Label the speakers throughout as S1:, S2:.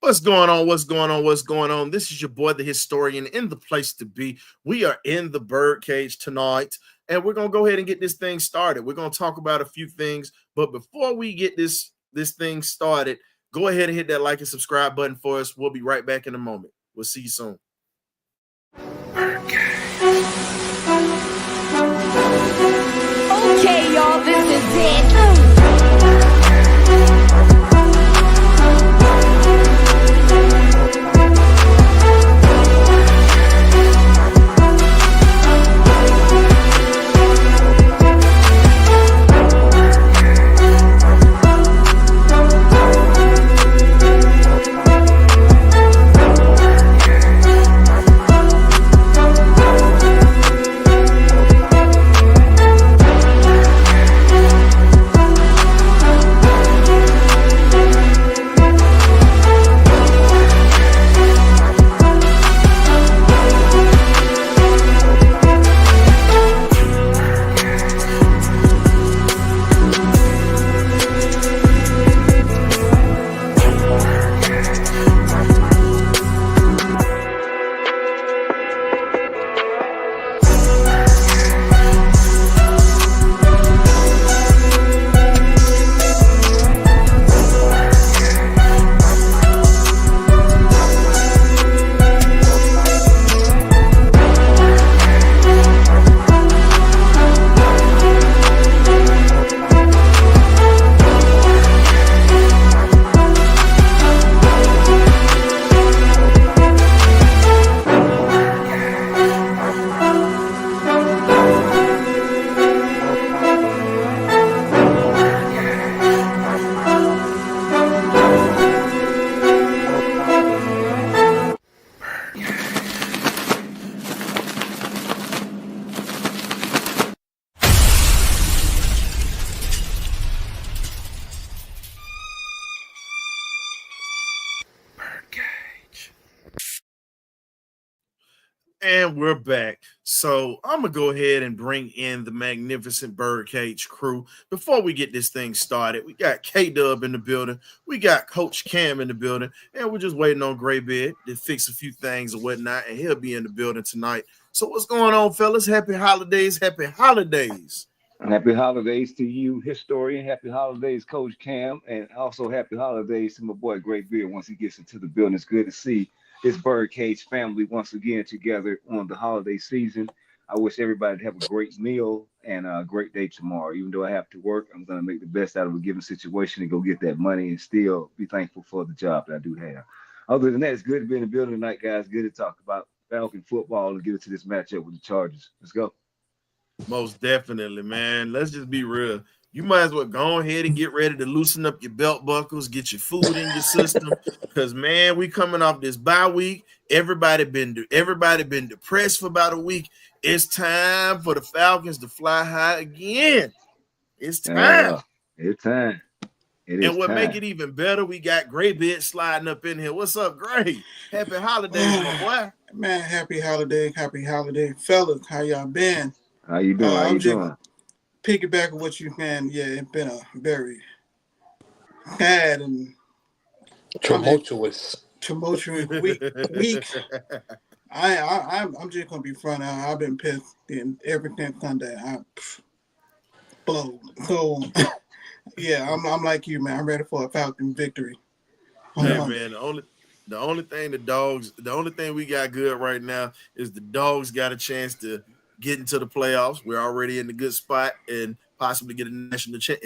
S1: What's going on? What's going on? What's going on? This is your boy, the historian, in the place to be. We are in the BirdCage tonight, and we're going to go ahead and get this thing started. We're going to talk about a few things, but before we get this thing started, go ahead and hit that like and subscribe button for us. We'll be right back in a moment. We'll see you soon.
S2: Okay, y'all, this is it.
S1: And we're back. So I'm going to go ahead and bring in the magnificent BirdCage crew. Before we get this thing started, we got K-Dub in the building. We got Coach Cam in the building. And we're just waiting on Graybeard to fix a few things and whatnot. And he'll be in the building tonight. So what's going on, fellas? Happy holidays. Happy holidays.
S3: Happy holidays to you, historian. Happy holidays, Coach Cam. And also happy holidays to my boy Graybeard once he gets into the building. It's good to see this BirdCage family once again together on the holiday season. I wish everybody to have a great meal and a great day tomorrow. Even though I have to work, I'm going to make the best out of a given situation and go get that money and still be thankful for the job that I do have. Other than that, it's good to be in the building tonight, guys. Good to talk about Falcon football and get into this matchup with the Chargers. Let's go.
S1: Most definitely, man. Let's just be real. You might as well go ahead and get ready to loosen up your belt buckles, get your food in your system, because man, we coming off this bye week. Everybody been depressed for about a week. It's time for the Falcons to fly high again. It's time.
S3: It's time.
S1: And what make it even better, we got Graybeard sliding up in here. What's up, Gray? Happy holidays, my boy.
S4: Man, happy holiday, fellas. How y'all been?
S3: How you doing? How you doing?
S4: Piggyback on what you, man. Yeah, it's been a very bad and
S5: tumultuous
S4: week. I'm just gonna be front out. I've been pissed in everything Sunday. I blow. So yeah, I'm like you, man. I'm ready for a Falcon victory.
S1: Hey, man, the only thing we got good right now is the dogs got a chance to get into the playoffs. We're already in a good spot and possibly get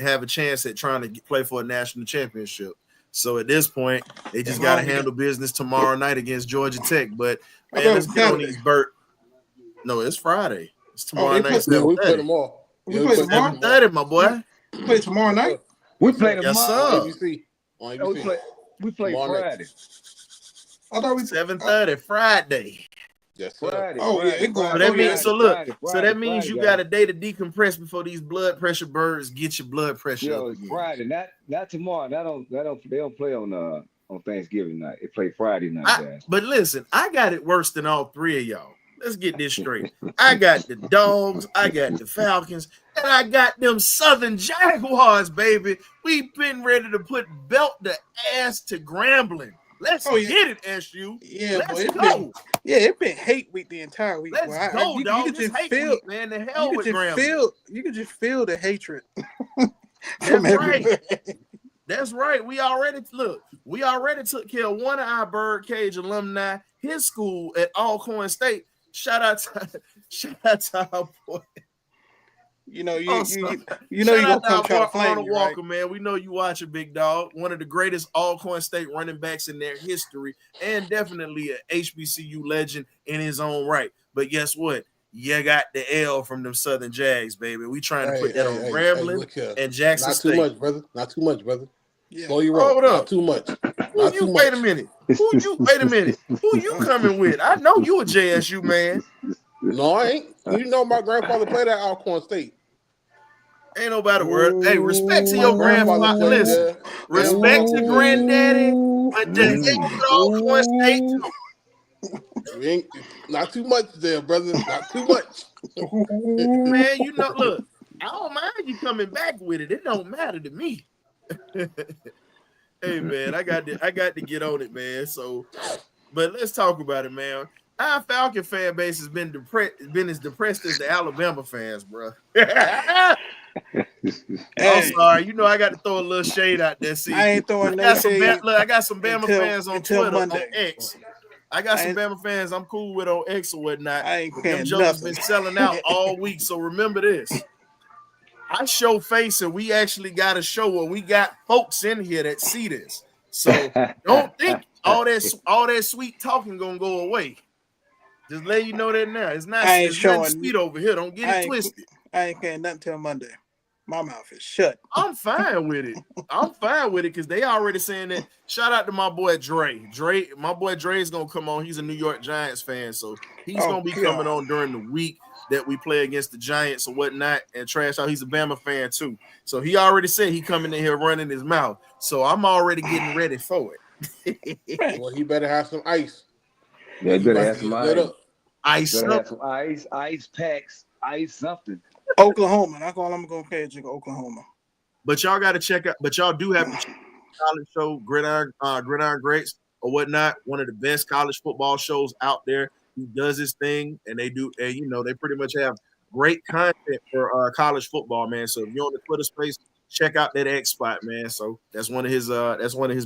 S1: have a chance at trying to play for a national championship. So at this point, they just got to handle business tomorrow night against Georgia Tech. But man, let's get on these No, it's Friday. It's tomorrow night.
S5: We play tomorrow.
S4: We play tomorrow.
S1: 7:30, my boy.
S4: We play tomorrow night.
S3: We play tomorrow.
S1: Yes, sir.
S5: ABC. On ABC.
S3: We play Friday.
S4: I thought we
S1: 7:30 Friday.
S5: Yes, sir.
S3: Friday.
S4: Oh, yeah, it
S1: So that means that means you got a day to decompress before these blood pressure birds get your blood pressure.
S3: Yo, it's Friday, not tomorrow. They don't play on Thanksgiving night. They play Friday night, guys.
S1: But listen, I got it worse than all three of y'all. Let's get this straight. I got the Dogs, I got the Falcons, and I got them Southern Jaguars, baby. We've been ready to put belt to ass to Grambling. Let's
S4: Oh, yeah.
S1: get it, SU.
S4: Yeah,
S1: Let's
S4: boy,
S1: go.
S4: it been hate week the entire week.
S1: Let's
S4: Boy.
S1: go,
S4: You
S1: dog.
S4: could
S1: This
S4: just
S1: hate
S4: feel,
S1: week, man. The hell
S4: you
S1: with
S4: could just
S1: Grambling.
S4: feel the hatred
S1: That's
S4: from
S1: right.
S4: everybody.
S1: That's right. We already took care of one of our BirdCage alumni, his school at Alcorn State. Shout out to our boy.
S4: You know, you
S1: Shout
S4: gonna
S1: out to
S4: come
S1: our
S4: try
S1: boy
S4: to flame
S1: Arnold
S4: me, right?
S1: Walker, man. We know you watching, big dog. One of the greatest Alcorn State running backs in their history, and definitely an HBCU legend in his own right. But guess what? You got the L from them Southern Jags, baby. We trying to put that on Grambling
S5: look here.
S1: and Jackson
S5: Not
S1: State.
S5: too much, brother. Not too much, brother.
S4: Yeah.
S5: Slow your roll.
S1: Hold up.
S5: Not too much.
S1: Who you? Wait a minute. Wait a minute. Who you coming with? I know you a JSU man.
S5: No, I ain't. You know my grandfather played at Alcorn State.
S1: Ain't nobody worried. Hey, respect to your
S5: grandfather
S1: grandfather.
S5: played
S1: Listen,
S5: there.
S1: respect to granddaddy, but the hell with Alcorn State too.
S5: We ain't not too much there, brother. Not too much.
S1: Man, you know, look, I don't mind you coming back with it. It don't matter to me. Hey man, I got to get on it, man. So, but let's talk about it, man. Our Falcon fan base has been as depressed as the Alabama fans, bro. I'm sorry, you know I got to throw a little shade out there. See,
S4: I ain't throwing no shade.
S1: Look, I got some Bama fans on
S4: until
S1: Twitter,
S4: Monday.
S1: on X. I got some Bama fans I'm cool with on X or whatnot.
S4: I ain't
S1: Them
S4: paying
S1: jokers
S4: nothing.
S1: been selling out all week. So remember this. I show face and we actually got a show where we got folks in here that see this. So don't think all that sweet talking gonna go away. Just let you know that now. It's not nothing sweet over here. Don't get it twisted.
S4: I ain't paying nothing till Monday. My mouth is shut.
S1: I'm fine with it. I'm fine with it because they already saying that. Shout out to my boy Dre. My boy Dre is gonna come on. He's a New York Giants fan, so he's gonna be coming on during the week that we play against the Giants or whatnot and trash out. He's a Bama fan too, so he already said he coming in here running his mouth. So I'm already getting ready for it.
S5: Well, he better have some ice.
S3: Yeah, better have some ice. Ice packs, ice something.
S4: Oklahoma. That's all I'm gonna pay a drink. Oklahoma.
S1: But y'all got to check out. But y'all do have to check out the college show, Gridiron Greats or whatnot. One of the best college football shows out there. He does his thing, and they do, and you know they pretty much have great content for college football, man. So if you're on the Twitter space, check out that X spot, man. So that's one of his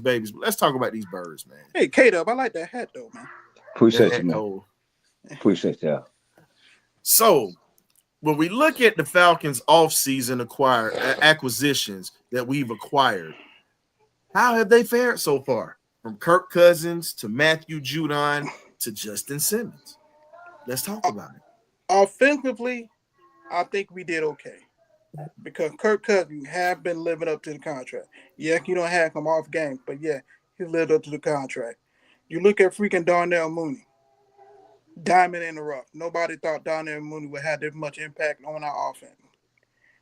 S1: babies. But let's talk about these birds, man.
S4: Hey, K-Dub, I like that hat though, man.
S3: Appreciate you, man. Appreciate y'all.
S1: So when we look at the Falcons offseason acquisitions that we've acquired, how have they fared so far? From Kirk Cousins to Matthew Judon to Justin Simmons. Let's talk about it.
S4: Offensively, I think we did okay because Kirk Cousins have been living up to the contract. Yeah, you don't have him off game, but yeah, he lived up to the contract. You look at freaking Darnell Mooney, diamond in the rough. Nobody thought Darnell Mooney would have this much impact on our offense.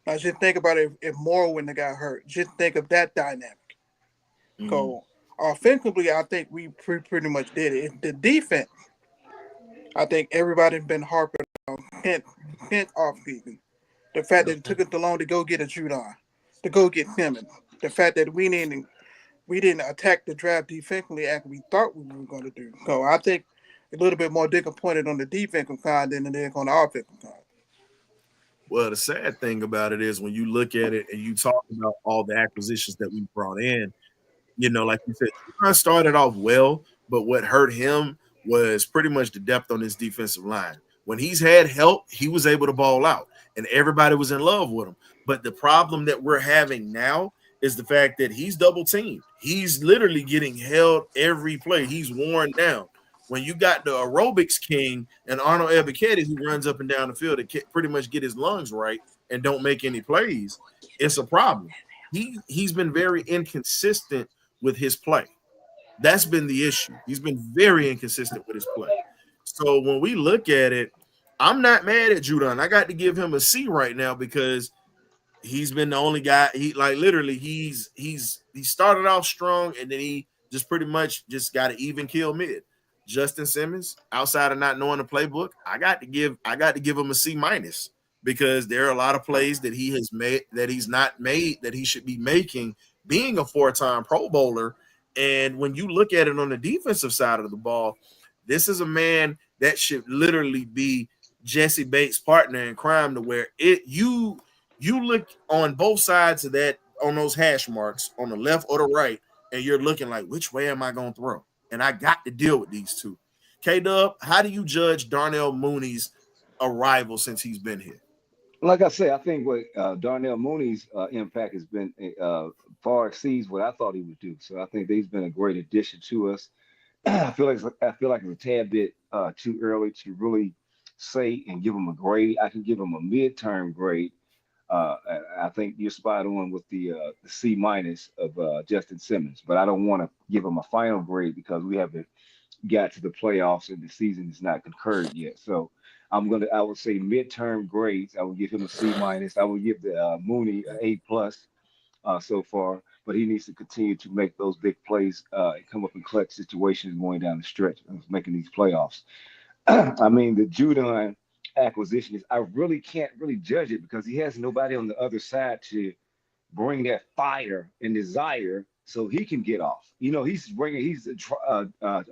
S4: Now, just think about it if Moore wouldn't have got hurt. Just think of that dynamic. Mm-hmm. So, offensively, I think we pretty much did it. The defense, I think everybody's been harping on Kent offseason. The fact that it took us too long to go get a Judon, to go get Simmons. The fact that we didn't attack the draft defensively after we thought we were going to do. So I think a little bit more disappointed on the defensive side than it is on the offensive side.
S1: Well, the sad thing about it is when you look at it and you talk about all the acquisitions that we brought in, you know, like you said, Judon started off well, but what hurt him was pretty much the depth on his defensive line. When he's had help, he was able to ball out, and everybody was in love with him. But the problem that we're having now is the fact that he's double teamed. He's literally getting held every play. He's worn down. When you got the aerobics king and Arnold Ebiketie who runs up and down the field to pretty much get his lungs right and don't make any plays, it's a problem. He's been very inconsistent with his play. That's been the issue. He's been very inconsistent with his play. So when we look at it, I'm not mad at Judon. I got to give him a C right now because he's been the only guy. He started off strong and then he just pretty much just got an even kill mid. Justin Simmons, outside of not knowing the playbook, I got to give him a C minus because there are a lot of plays that he has made that he's not made that he should be making. Being a 4-time Pro Bowler And when you look at it on the defensive side of the ball, this is a man that should literally be Jesse Bates' partner in crime, to where you look on both sides of that, on those hash marks on the left or the right, and you're looking like, which way am I going to throw? And I got to deal with these two. K-Dub, how do you judge Darnell Mooney's arrival since he's been here?
S3: Like I said, I think what Darnell Mooney's impact has been far exceeds what I thought he would do. So I think that he's been a great addition to us. I feel like it's a tad bit too early to really say and give him a grade. I can give him a midterm grade. I think you're spot on with the C minus of Justin Simmons, but I don't want to give him a final grade because we haven't got to the playoffs and the season is not concurred yet. So I would say midterm grades. I would give him a C minus. I would give the Mooney an A plus so far, but he needs to continue to make those big plays and come up in clutch situations going down the stretch of making these playoffs. I mean, the Judon acquisition is, I really can't really judge it because he has nobody on the other side to bring that fire and desire so he can get off. You know, he's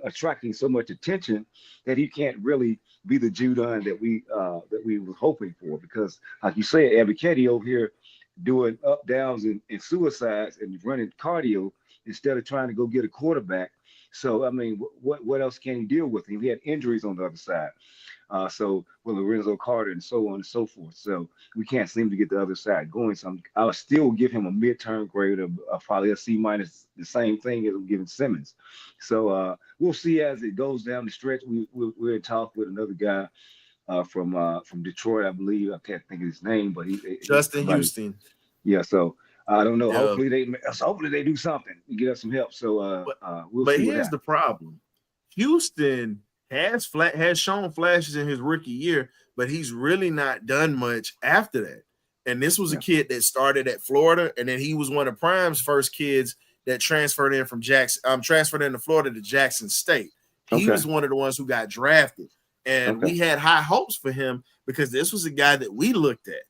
S3: attracting so much attention that he can't really be the Judon that we were hoping for, because like you said, Abikedi over here doing up downs and suicides and running cardio instead of trying to go get a quarterback. So I mean, what else can he deal with? He had injuries on the other side. So with Lorenzo Carter and so on and so forth. So we can't seem to get the other side going. So I'll still give him a midterm grade of probably a C minus, the same thing as I'm giving Simmons. So we'll see as it goes down the stretch. We're in talk with another guy from Detroit, I believe. I can't think of his name, but
S1: Justin Houston.
S3: Yeah. So I don't know.
S1: Yeah.
S3: Hopefully they do something to get us some help. So we'll
S1: but
S3: see.
S1: here's the problem: Houston has shown flashes in his rookie year, but he's really not done much after that. And this was a kid that started at Florida, and then he was one of Prime's first kids that transferred into Florida to Jackson State. He was one of the ones who got drafted, and we had high hopes for him because this was a guy that we looked at,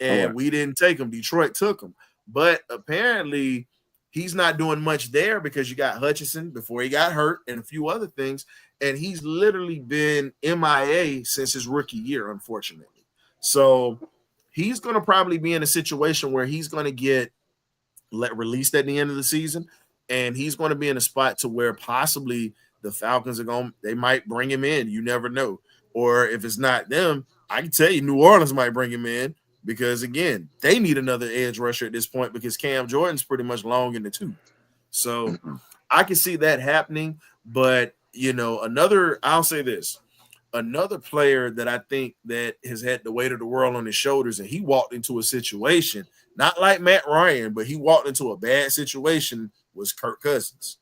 S1: and we didn't take him. Detroit took him, but apparently he's not doing much there because you got Hutchinson before he got hurt and a few other things. And he's literally been MIA since his rookie year, unfortunately. So he's going to probably be in a situation where he's going to get released at the end of the season, and he's going to be in a spot to where possibly the Falcons they might bring him in. You never know. Or if it's not them, I can tell you New Orleans might bring him in because, again, they need another edge rusher at this point because Cam Jordan's pretty much long in the tooth. So I can see that happening, but you know, I'll say this, another player that I think that has had the weight of the world on his shoulders, and he walked into a situation, not like Matt Ryan, but he walked into a bad situation, was Kirk Cousins.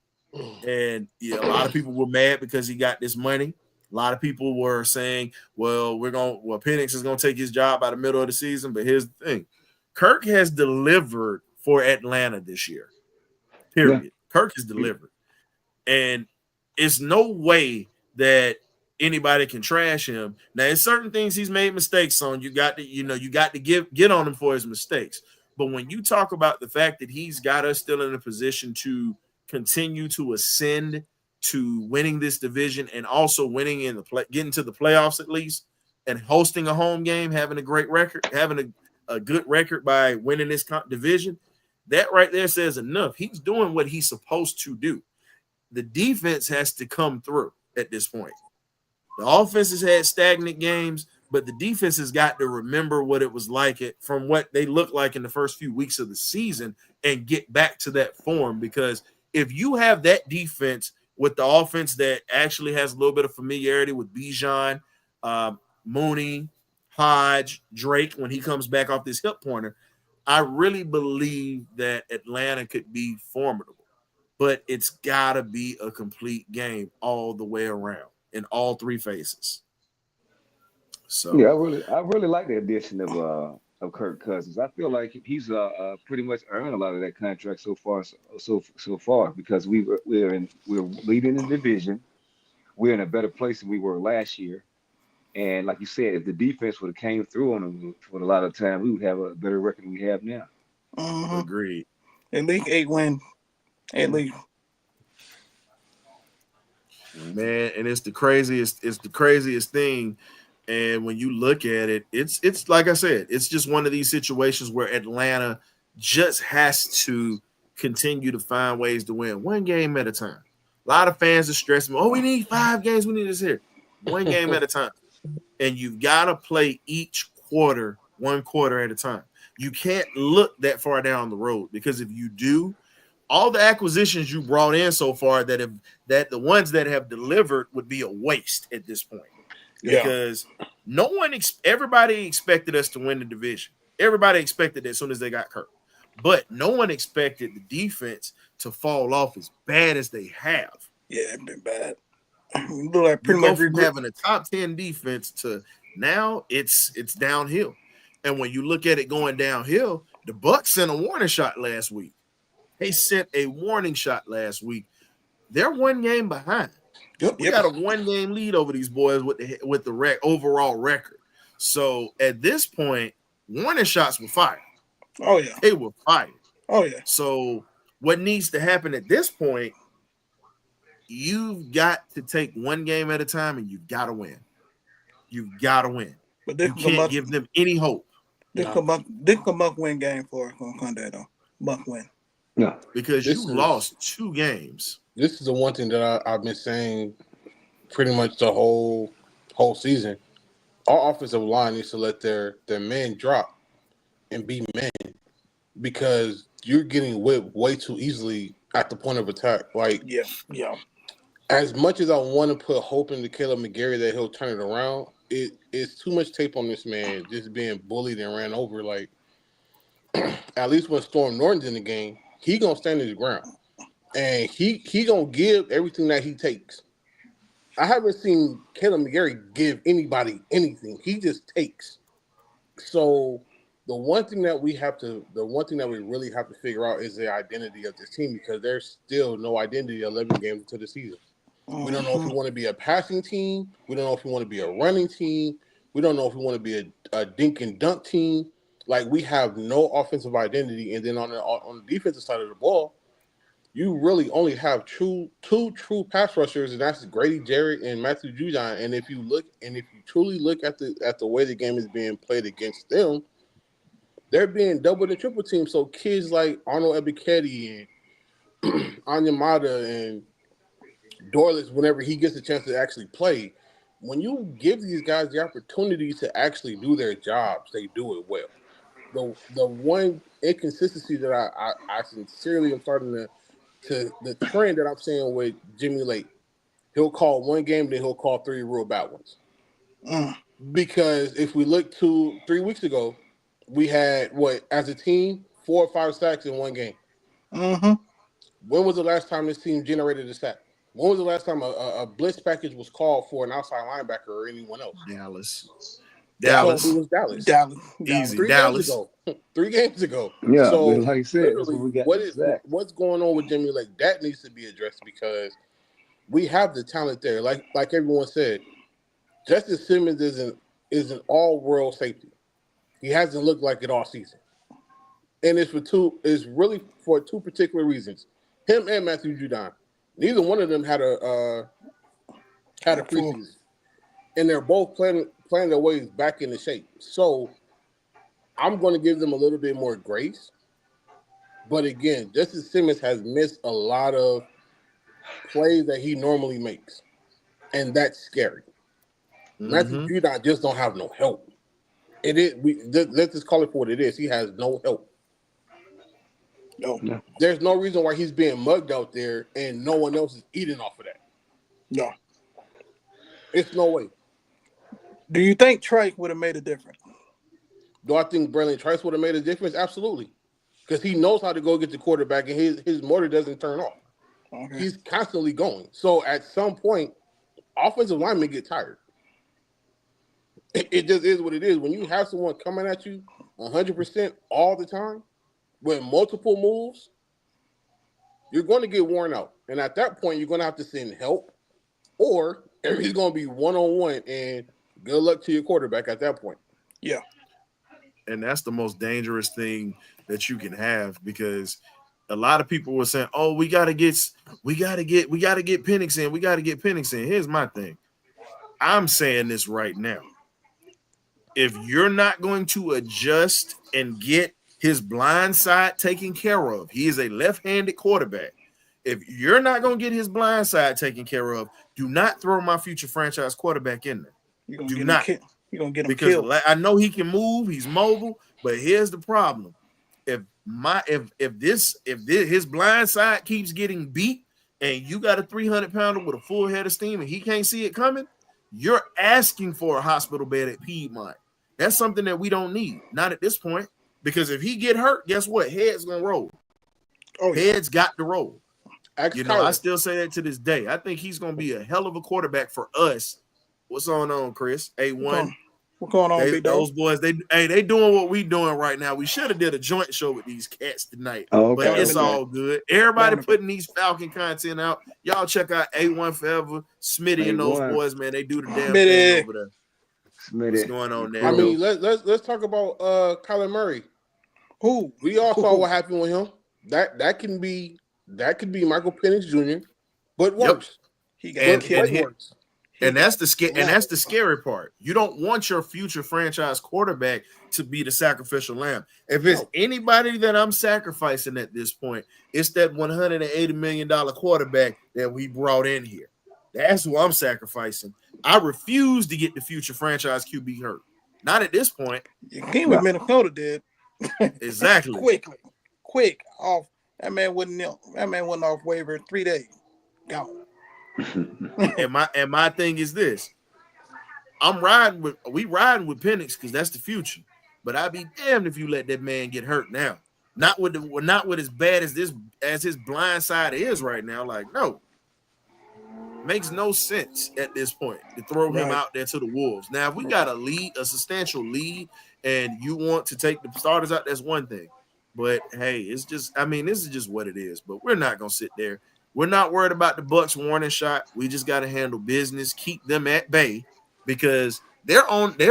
S1: And a lot of people were mad because he got this money. A lot of people were saying, Penix is going to take his job out of the middle of the season. But here's the thing. Kirk has delivered for Atlanta this year, period. Yeah. Kirk has delivered. And it's no way that anybody can trash him. Now, in certain things he's made mistakes on, you got to get on him for his mistakes. But when you talk about the fact that he's got us still in a position to continue to ascend to winning this division and also winning getting to the playoffs at least, and hosting a home game, having a great record, having a good record by winning this division, that right there says enough. He's doing what he's supposed to do. The defense has to come through at this point. The offense has had stagnant games, but the defense has got to remember what it was like from what they looked like in the first few weeks of the season and get back to that form. Because if you have that defense with the offense that actually has a little bit of familiarity with Bijan, Mooney, Hodge, Drake, when he comes back off this hip pointer, I really believe that Atlanta could be formidable. But it's got to be a complete game all the way around in all three phases. So
S3: yeah, I really like the addition of Kirk Cousins. I feel like he's pretty much earned a lot of that contract so far because we're leading the division. We're in a better place than we were last year. And like you said, if the defense would have came through on them for a lot of time, we would have a better record than we have now.
S1: Agreed.
S4: At least 8 wins. At least.
S1: man, and it's the craziest thing. And when you look at it, it's like I said, it's just one of these situations where Atlanta just has to continue to find ways to win one game at a time. A lot of fans are stressing, oh, we need 5 games, we need this here. One game at a time. And you've got to play each quarter, one quarter at a time. You can't look that far down the road, because if you do, all the acquisitions you brought in so far that the ones that have delivered would be a waste at this point. Because everybody expected us to win the division. Everybody expected it as soon as they got Kirk. But no one expected the defense to fall off as bad as they have.
S4: Yeah, it's been bad. Look like
S1: pretty much from having a top 10 defense to now it's downhill. And when you look at it going downhill, the Bucs sent a warning shot last week. They sent a warning shot last week. They're 1 game behind. We got a 1-game lead over these boys with the overall record. So at this point, warning shots were fired.
S4: Oh yeah,
S1: they were fired.
S4: Oh yeah.
S1: So what needs to happen at this point? You've got to take 1 game at a time, and you've got to win. You've got to win. But you can't give them any hope.
S4: They come up win game for though. Buck win.
S3: No,
S1: because you lost 2 games.
S5: This is the one thing that I've been saying pretty much the whole season. Our offensive line needs to let their men drop and be men, because you're getting whipped way too easily at the point of attack. Like,
S4: yeah.
S5: As much as I want to put hope into Caleb McGarry that he'll turn it around, it's too much tape on this man just being bullied and ran over. Like, at least when Storm Norton's in the game, he gonna stand his ground, and he gonna give everything that he takes. I haven't seen Caleb McGarry give anybody anything. He just takes. So the one thing that we really have to figure out is the identity of this team, because there's still no identity 11 games into the season. We don't know if we want to be a passing team. We don't know if we want to be a running team. We don't know if we want to be a dink and dunk team. Like, we have no offensive identity. And then on the defensive side of the ball, you really only have two true pass rushers, and that's Grady Jarrett and Matthew Judon. And if you truly look at the way the game is being played against them, they're being double and triple teamed. So kids like Arnold Ebiketie and Anyamata and Dorless, whenever he gets a chance to actually play, when you give these guys the opportunity to actually do their jobs, they do it well. The one inconsistency that I sincerely am starting to the trend that I'm seeing with Jimmy Lake, he'll call 1 game, then he'll call 3 real bad ones. Because if we look to 3 weeks ago, we had as a team 4 or 5 sacks in 1 game.
S4: Mm-hmm.
S5: When was the last time this team generated a sack? When was the last time a blitz package was called for an outside linebacker or anyone else?
S1: Dallas.
S5: So it was Dallas.
S1: Easy.
S5: 3
S1: Dallas.
S5: games ago. 3 games ago.
S3: Yeah,
S5: so
S3: like you said, that's what we got.
S5: What's going on with Jimmy Lake? That needs to be addressed, because we have the talent there. Like everyone said, Justice Simmons is an all-world safety. He hasn't looked like it all season. And it's really for 2 particular reasons. Him and Matthew Judon. Neither one of them had a preseason. And they're both playing their ways back into shape. So I'm going to give them a little bit more grace. But again, Justice Simmons has missed a lot of plays that he normally makes. And that's scary. Mm-hmm. Matthew Judon just don't have no help. Let's just call it for what it is. He has no help. No. There's no reason why he's being mugged out there and no one else is eating off of that.
S4: No.
S5: It's no way.
S4: Do you think Trice would have made a difference?
S5: Do I think Braylon Trice would have made a difference? Absolutely. Because he knows how to go get the quarterback, and his motor doesn't turn off. Okay. He's constantly going. So at some point, offensive linemen get tired. It just is what it is. When you have someone coming at you 100% all the time, with multiple moves, you're going to get worn out. And at that point, you're going to have to send help, or he's going to be one-on-one, and good luck to your quarterback at that point.
S4: Yeah.
S1: And that's the most dangerous thing that you can have, because a lot of people were saying, "Oh, we gotta get Penix in. We gotta get Penix in." Here's my thing. I'm saying this right now. If you're not going to adjust and get his blind side taken care of, he is a left-handed quarterback. If you're not going to get his blind side taken care of, do not throw my future franchise quarterback in there.
S4: You're
S1: Do not.
S4: You're gonna get him
S1: Because
S4: killed.
S1: I know he can move, he's mobile, but here's the problem. If his blind side keeps getting beat and you got a 300-pounder with a full head of steam and he can't see it coming, you're asking for a hospital bed at Piedmont. That's something that we don't need. Not at this point. Because if he get hurt, guess what? Head's gonna roll.
S4: Oh, yeah.
S1: Head's got to roll.
S5: You know,
S1: I still say that to this day. I think he's gonna be a hell of a quarterback for us. What's going on, Chris? A1.
S4: What's going on, big dog?
S1: Those boys, they doing what we doing right now. We should have did a joint show with these cats tonight,
S3: Okay.
S1: but it's all good. Everybody putting these Falcon content out. Y'all check out A1 Forever, Smitty and those boys, man. They do the damn thing over there.
S3: Smitty.
S1: What's going on there?
S5: I mean, let's talk about Kyler Murray.
S4: Who?
S5: We all saw what happened with him. That can be Michael Penix Jr., but worse.
S4: He got killed.
S1: And that's the scary part. You don't want your future franchise quarterback to be the sacrificial lamb. If it's anybody that I'm sacrificing at this point, it's that $180 million quarterback that we brought in here. That's who I'm sacrificing. I refuse to get the future franchise QB hurt. Not at this point.
S4: You came with Minnesota, did.
S1: Exactly.
S4: Quick off. That man wasn't off waiver in 3 days. Gone.
S1: and my thing is this. We riding with Penix because that's the future. But I'd be damned if you let that man get hurt now. Not with as bad as his blind side is right now. Like, no. Makes no sense at this point to throw him out there to the wolves. Now, if we got a substantial lead, and you want to take the starters out, that's one thing. But hey, this is just what it is. But we're not gonna sit there. We're not worried about the Bucs warning shot. We just got to handle business, keep them at bay because they're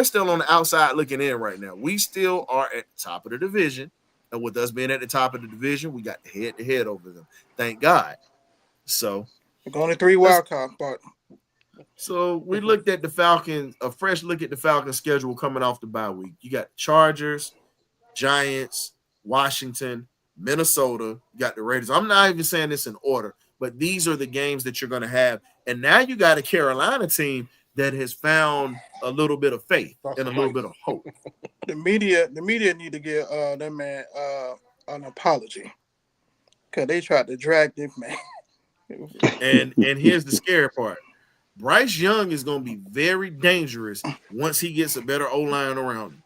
S1: still on the outside looking in right now. We still are at the top of the division, and with us being at the top of the division, we got the head over them. Thank God. So
S4: only 3 wild cards, but
S1: so we looked at the Falcons, a fresh look at the Falcons schedule coming off the bye week. You got Chargers, Giants, Washington, Minnesota. You got the Raiders. I'm not even saying this in order, but these are the games that you're going to have. And now you got a Carolina team that has found a little bit of faith and a little bit of hope.
S4: The media need to give that man an apology because they tried to drag this man.
S1: And here's the scary part. Bryce Young is going to be very dangerous once he gets a better O-line around him.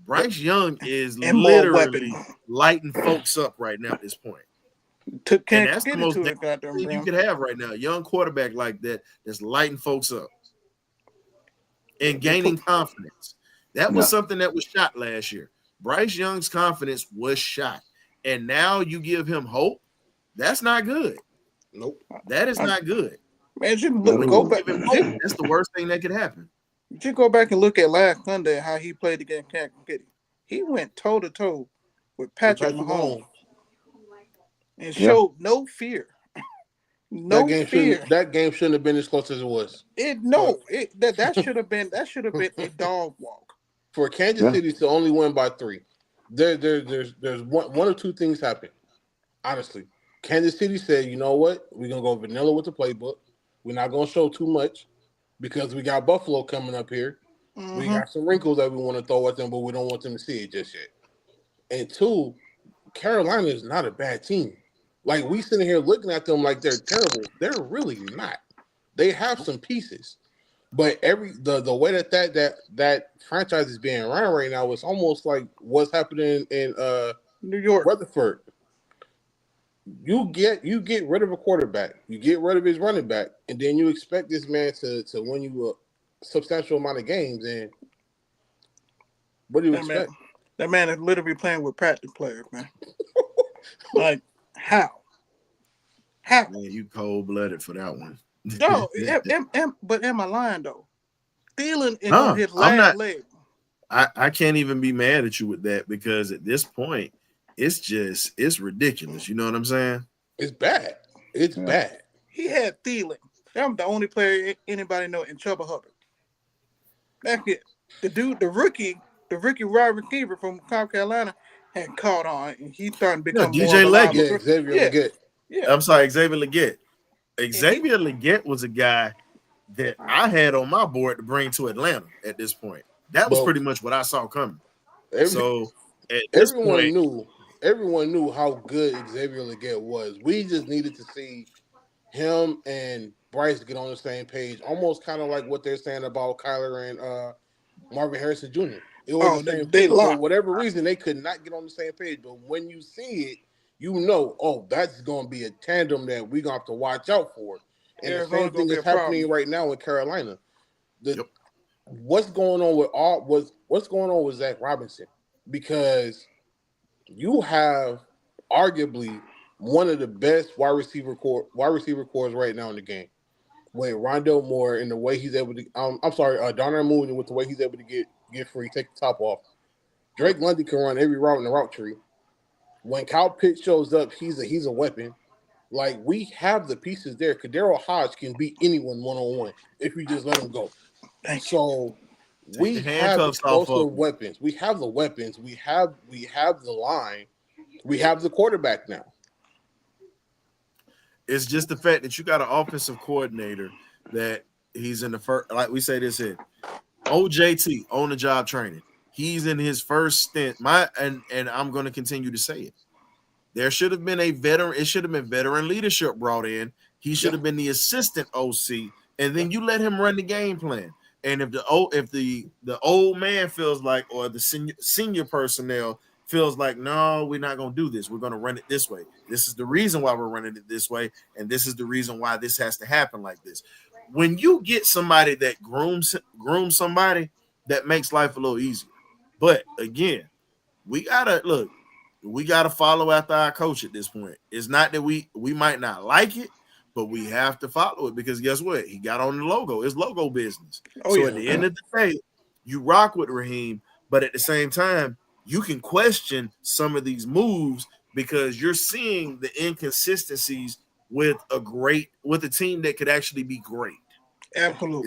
S1: Bryce Young is literally lighting folks up right now at this point. And that's the most dangerous thing you could have right now. A young quarterback like that that's lighting folks up and gaining confidence. That was something that was shot last year. Bryce Young's confidence was shot. And now you give him hope. That's not good.
S5: Nope.
S1: That is not good.
S4: Man, go back.
S1: That's the worst thing that could happen.
S4: You go back and look at last Sunday how he played against Kansas City. He went toe to toe with Patrick Mahomes and showed no fear.
S5: That game shouldn't have been as close as it was.
S4: That should have been a dog walk
S5: for Kansas City to only win by 3. There's one or two things happen. Honestly, Kansas City said, you know what? We're gonna go vanilla with the playbook. We're not gonna show too much because we got Buffalo coming up here. Mm-hmm. We got some wrinkles that we want to throw at them, but we don't want them to see it just yet. And 2, Carolina is not a bad team. Like, we sitting here looking at them like they're terrible. They're really not. They have some pieces. But the way that franchise is being run right now is almost like what's happening in
S4: New York,
S5: Rutherford. You get rid of a quarterback, you get rid of his running back, and then you expect this man to win you a substantial amount of games. And what do you expect?
S4: That man is literally playing with practice players, man. Like, how? Man,
S1: you cold-blooded for that one.
S4: No, but am I lying though? Stealing on his last leg.
S1: I can't even be mad at you with that because at this point, it's ridiculous. You know what I'm saying?
S5: It's bad. It's
S3: Yeah.
S5: bad.
S4: He had Thielen. That was the only player anybody know in Chuba Hubbard. That's it. The rookie wide receiver from South Carolina had caught on, and he started to
S1: No,
S4: become more
S1: DJ
S4: of a
S1: Leggett.
S4: reliable.
S5: Yeah, Xavier
S4: Yeah,
S5: Leggett.
S4: yeah.
S1: I'm sorry, Xavier Leggett. Xavier Leggett was a guy that I had on my board to bring to Atlanta at this point. That was
S5: But
S1: pretty much what I saw coming.
S5: every,
S1: So at this point,
S5: everyone knew how good Xavier Leggett was. We just needed to see him and Bryce get on the same page, almost kind of like what they're saying about Kyler and Marvin Harrison Jr. It was the same
S4: they
S5: thing. For
S4: locked.
S5: whatever reason, they could not get on the same page. But when you see it, you know, oh, that's going to be a tandem that we're going to have to watch out for. And the same thing is happening right now in Carolina. What's going on with Zach Robinson? Because you have arguably one of the best wide receiver cores right now in the game. With Rondell Moore and the way he's able to, Darnell Mooney with the way he's able to get free, take the top off. Drake London can run every route in the route tree. When Kyle Pitts shows up, he's a weapon. Like, we have the pieces there. Kadero Hodge can beat anyone one-on-one if you just let him go. So we have explosive weapons. We have the weapons. We have the line. We have the quarterback now.
S1: it's just the fact that you got an offensive coordinator that he's in the first, like we say this here, OJT, on the job training. He's in his first stint. And I'm going to continue to say it. There should have been a veteran. It should have been veteran leadership brought in. He should have been the assistant OC, and then you let him run the game plan. And if the old man feels like, or the senior personnel feels like, no, we're not going to do this. We're going to run it this way. This is the reason why we're running it this way, and this is the reason why this has to happen like this. When you get somebody that grooms somebody, that makes life a little easier. But again, we gotta follow after our coach at this point. It's not that we might not like it, but we have to follow it, because guess what? He got on the logo. It's logo business. At the end of the day, you rock with Raheem, but at the same time, you can question some of these moves because you're seeing the inconsistencies with a team that could actually be great.
S4: Absolutely.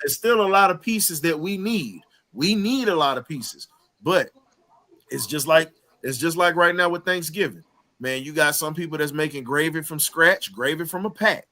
S1: It's still a lot of pieces that we need. We need a lot of pieces, but it's just like right now with Thanksgiving. Man, you got some people that's making gravy from scratch, gravy from a pack.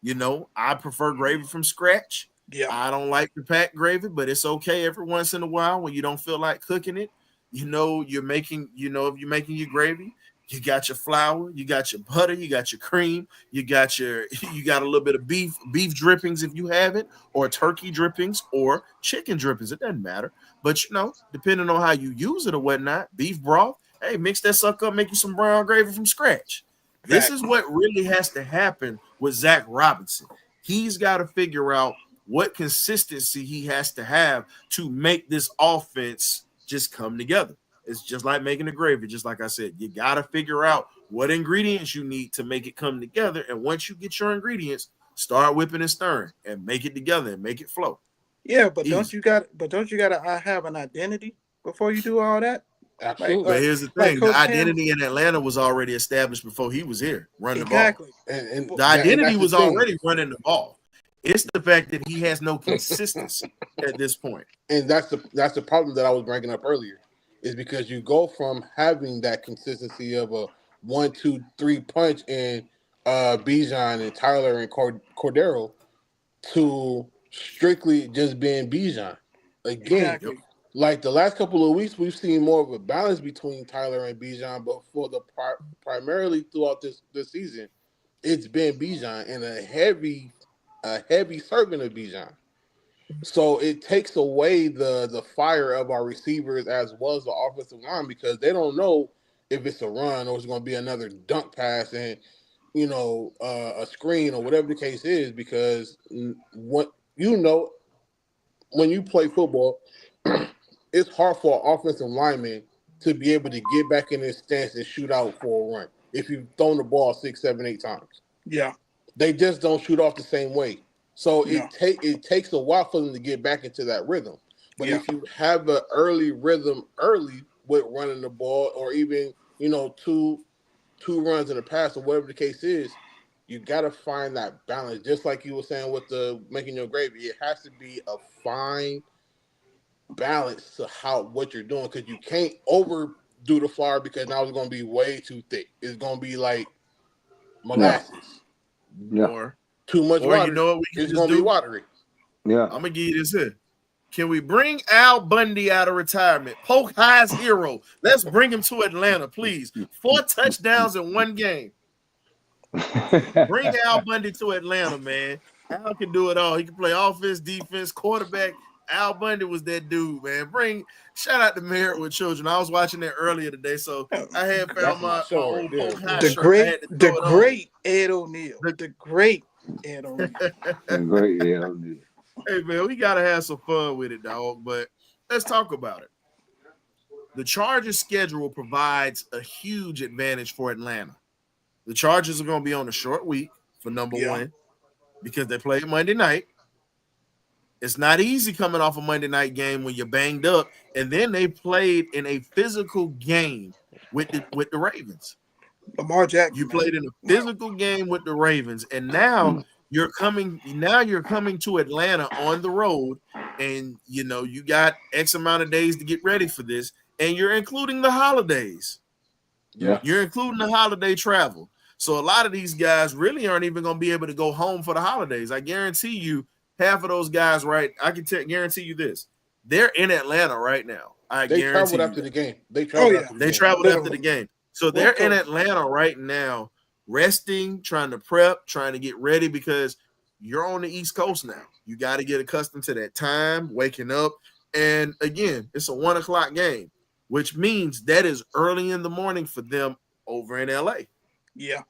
S1: You know, I prefer gravy from scratch.
S4: Yeah.
S1: I don't like the pack gravy, but it's okay every once in a while when you don't feel like cooking it. You know, if you're making your gravy, you got your flour, you got your butter, you got your cream, you got a little bit of beef drippings if you have it, or turkey drippings or chicken drippings. It doesn't matter. But depending on how you use it or whatnot, beef broth, hey, mix that sucker up, make you some brown gravy from scratch. This is what really has to happen with Zach Robinson. He's got to figure out what consistency he has to have to make this offense just come together. It's just like making a gravy. Just like I said, you got to figure out what ingredients you need to make it come together. And once you get your ingredients, start whipping and stirring and make it together and make it flow.
S4: Yeah, but don't you got to have an identity before you do all that?
S5: Absolutely.
S1: But here's the thing: the identity in Atlanta was already established before he was here running the ball.
S4: And
S1: the identity was already running the ball. It's the fact that he has no consistency at this point.
S5: And that's the problem that I was bringing up earlier, is because you go from having that consistency of a 1-2-3 punch in Bijan and Tyler and Cordero to strictly just being Bijan. Again, like the last couple of weeks, we've seen more of a balance between Tyler and Bijan, but for the primarily throughout this season, it's been Bijan and a heavy servant of Bijan. So it takes away the fire of our receivers as well as the offensive line, because they don't know if it's a run or it's going to be another dunk pass and a screen or whatever the case is. Because when you play football, it's hard for an offensive lineman to be able to get back in his stance and shoot out for a run if you've thrown the ball 6, 7, 8 times.
S4: Yeah,
S5: they just don't shoot off the same way. So it takes a while for them to get back into that rhythm. But if you have an early rhythm with running the ball, or even two runs in the past or whatever the case is. You got to find that balance. Just like you were saying with the making your gravy, it has to be a fine balance to what you're doing, because you can't overdo the flour, because now it's going to be way too thick. It's going to be like molasses.
S3: Yeah.
S1: Or
S5: Too much water.
S1: you know what we can
S5: it's
S1: just
S5: going to
S1: do?
S5: be watery.
S3: Yeah.
S1: I'm gonna give you this here. Can we bring Al Bundy out of retirement? Polk High's hero. Let's bring him to Atlanta, please. 4 touchdowns in 1 game. Bring Al Bundy to Atlanta, man. Al can do it all. He can play offense, defense, quarterback. Al Bundy was that dude, man. Shout out to Married with Children. I was watching that earlier today, so I had found my old Polk High
S4: the
S1: shirt.
S4: great, great Ed O'Neill. The great Ed O'Neill.
S3: Great Ed O'Neill.
S1: Hey, man, we got to have some fun with it, dog. But let's talk about it. The Chargers' schedule provides a huge advantage for Atlanta. The Chargers are going to be on a short week for number one because they play Monday night. It's not easy coming off a Monday night game when you're banged up. And then they played in a physical game with the Ravens.
S4: Lamar Jackson.
S1: You played in a physical game with the Ravens, and now you're coming to Atlanta on the road, and you got X amount of days to get ready for this, and you're including the holidays.
S3: Yeah.
S1: You're including the holiday travel. So a lot of these guys really aren't even going to be able to go home for the holidays. I guarantee you half of those guys, right? I can guarantee you this. They're in Atlanta right now.
S5: They traveled after the game. They traveled
S1: after the game. So they're in Atlanta right now, resting, trying to prep, trying to get ready, because you're on the East Coast now. You got to get accustomed to that time, waking up. And again, it's a 1:00 game, which means that is early in the morning for them over in LA.
S4: Yeah.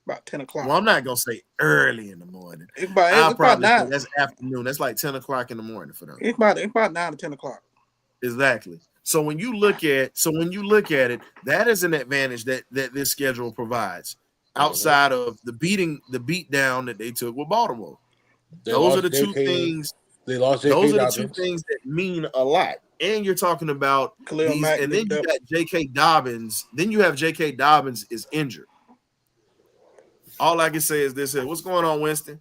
S4: About 10 o'clock.
S1: Well, I'm not going to say early in the morning.
S4: It's about 9.
S1: That's afternoon. That's like 10 o'clock in the morning for them.
S4: It's about 9 to 10 o'clock.
S1: Exactly. So when you look at it, that is an advantage that this schedule provides outside of the beatdown that they took with Baltimore. Those are the two things.
S5: They lost.
S1: Those are the two things that mean a lot. And you're talking about these, and then you got J.K. Dobbins. Then you have J.K. Dobbins is injured. All I can say is this here. What's going on, Winston?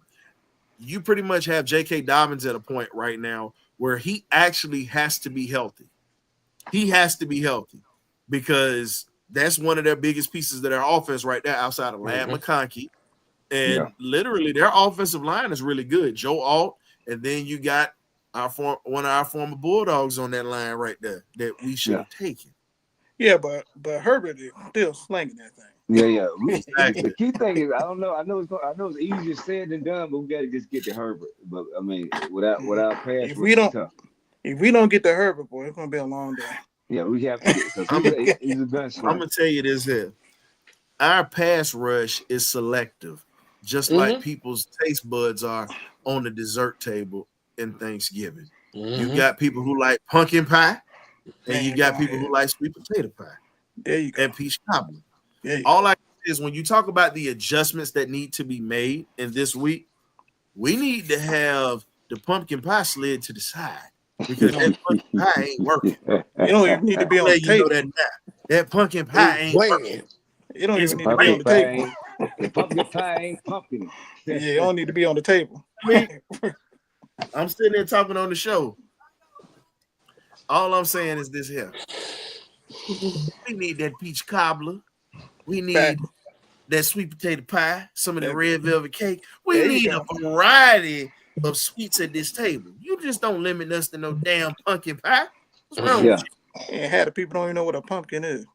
S1: You pretty much have J.K. Dobbins at a point right now where he actually has to be healthy. He has to be healthy because that's one of their biggest pieces of their offense right there outside of Ladd McConkey. And literally their offensive line is really good. Joe Alt, and then you got one of our former Bulldogs on that line right there that we should have taken.
S4: Yeah, but Herbert is still slinging that thing.
S3: Yeah. The key thing is, I know it's easier said than done, but we got to just get to Herbert. But I mean, without pass,
S4: if we don't get to Herbert, boy, it's gonna be a long day.
S3: Yeah, we have to. He's a gunslinger.
S1: I'm gonna tell you this here: our pass rush is selective, just like people's taste buds are on the dessert table in Thanksgiving. You got people who like pumpkin pie, and you got people who like sweet potato pie.
S4: There you go.
S1: And peach cobbler. All I say is when you talk about the adjustments that need to be made in this week, we need to have the pumpkin pie slid to the side because that pumpkin pie ain't working.
S4: You don't even need to be on the table.
S1: That pumpkin pie ain't working.
S4: You don't even need to be on the table.
S3: The pumpkin pie ain't pumpkin.
S4: Yeah, you don't need to be on the table.
S1: I'm sitting there talking on the show. All I'm saying is this here. We need that peach cobbler. We need that sweet potato pie, some of the red velvet cake. We need a variety of sweets at this table. You just don't limit us to no damn pumpkin pie. What's wrong with you?
S4: And half the people don't even know what a pumpkin is.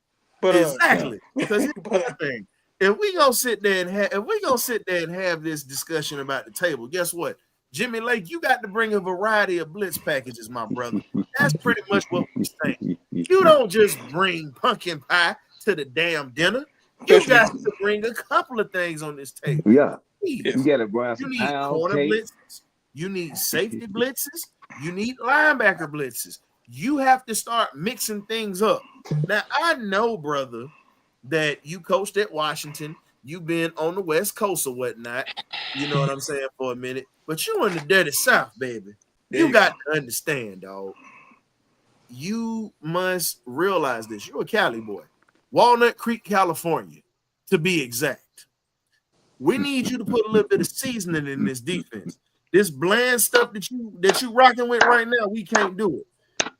S4: But
S1: exactly. Because here's the thing. If we gonna sit there and have this discussion about the table, guess what? Jimmy Lake, you got to bring a variety of blitz packages, my brother. That's pretty much what we're saying. You don't just bring pumpkin pie to the damn dinner. You got to bring a couple of things on this table.
S3: Yeah. You got to bring some
S1: corner blitzes. You need safety blitzes. You need linebacker blitzes. You have to start mixing things up. Now, I know, brother, that you coached at Washington. You've been on the West Coast or whatnot. You know what I'm saying, for a minute. But you in the dirty South, baby. You got to understand, dog. You must realize this. You're a Cali boy. Walnut Creek, California, to be exact. We need you to put a little bit of seasoning in this defense. This bland stuff that you rocking with right now, we can't do it.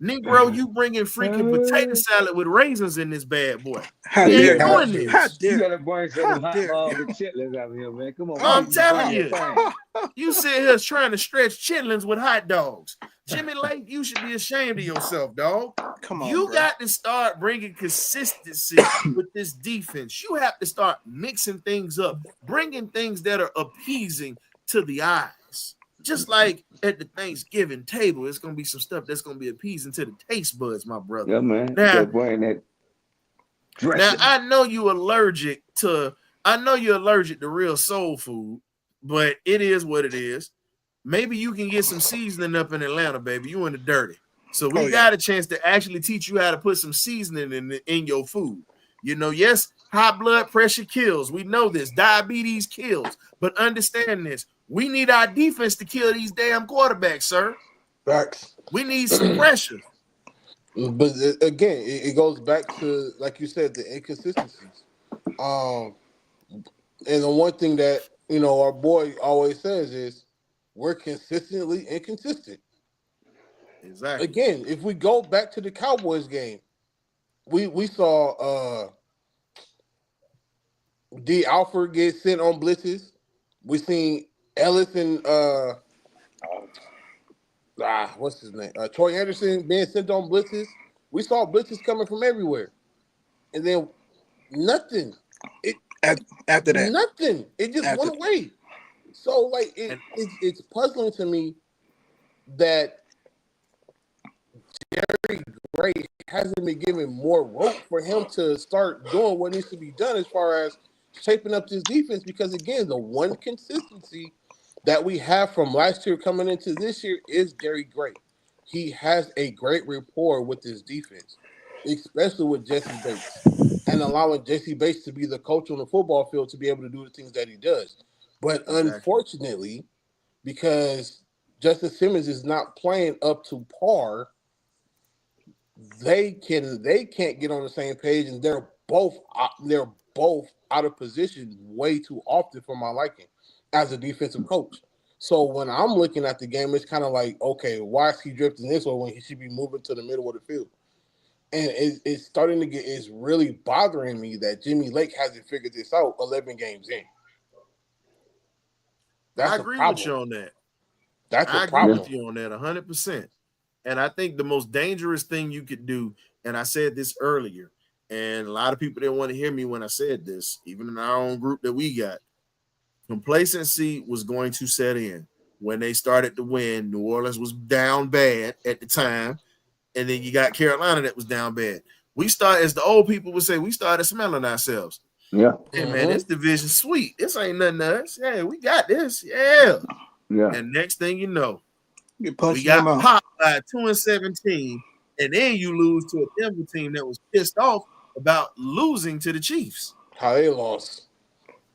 S1: Negro, you bringing freaking potato salad with raisins in this bad boy.
S4: How
S1: You
S4: dare
S1: ain't
S4: you?
S1: doing
S5: you?
S4: How
S1: this.
S3: You
S4: dare
S3: gotta bring some
S4: How
S3: of them hot
S4: dare
S3: dogs
S4: you?
S3: and chitlins out here, man. Come on,
S1: I'm
S3: man.
S1: telling
S3: You
S1: you.
S3: doing your thing.
S1: You sit here trying to stretch chitlins with hot dogs. Jimmy Lake, you should be ashamed of yourself, dog.
S4: Come on,
S1: You
S4: bro.
S1: got to start bringing consistency with this defense. You have to start mixing things up, bringing things that are appeasing to the eyes. Just like at the Thanksgiving table, it's going to be some stuff that's going to be appeasing to the taste buds, my brother.
S3: Yeah, man. You
S1: Now,
S3: gotta bring that dressing.
S1: I know you're allergic to real soul food, but it is what it is. Maybe you can get some seasoning up in Atlanta, baby. You in the dirty. So we got a chance to actually teach you how to put some seasoning in your food. You know, yes, high blood pressure kills. We know this. Diabetes kills. But understand this. We need our defense to kill these damn quarterbacks, sir.
S5: Facts.
S1: We need some pressure.
S5: But again, it goes back to, like you said, the inconsistencies. And the one thing that, you know, our boy always says is we're consistently inconsistent.
S1: Exactly.
S5: Again, if we go back to the Cowboys game, we saw D. Alford get sent on blitzes. We seen Ellis and what's his name? Troy Anderson being sent on blitzes. We saw blitzes coming from everywhere, and then nothing.
S4: After that,
S5: Nothing. It just went away. So, like, it's puzzling to me that Jerry Gray hasn't been given more rope for him to start doing what needs to be done as far as shaping up this defense. Because again, the one consistency that we have from last year coming into this year is Jerry Gray. He has a great rapport with his defense, especially with Jesse Bates, and allowing Jesse Bates to be the coach on the football field to be able to do the things that he does. But unfortunately, because Justin Simmons is not playing up to par, they can't get on the same page, and they're both out of position way too often for my liking as a defensive coach. So when I'm looking at the game, it's kind of like, okay, why is he drifting this way when he should be moving to the middle of the field? And it's starting to it's really bothering me that Jimmy Lake hasn't figured this out 11 games in.
S1: I agree with you on that.
S5: I agree
S1: with you on that 100%. And I think the most dangerous thing you could do, and I said this earlier, and a lot of people didn't want to hear me when I said this, even in our own group that we got, complacency was going to set in. When they started to win, New Orleans was down bad at the time, and then you got Carolina that was down bad. We started, as the old people would say, we started smelling ourselves.
S3: Yeah.
S1: Hey, man, this division sweet. This ain't nothing to us. Yeah, we got this. Yeah. And next thing you know, we got popped by 2-17, and then you lose to a Denver team that was pissed off about losing to the Chiefs.
S5: How they lost.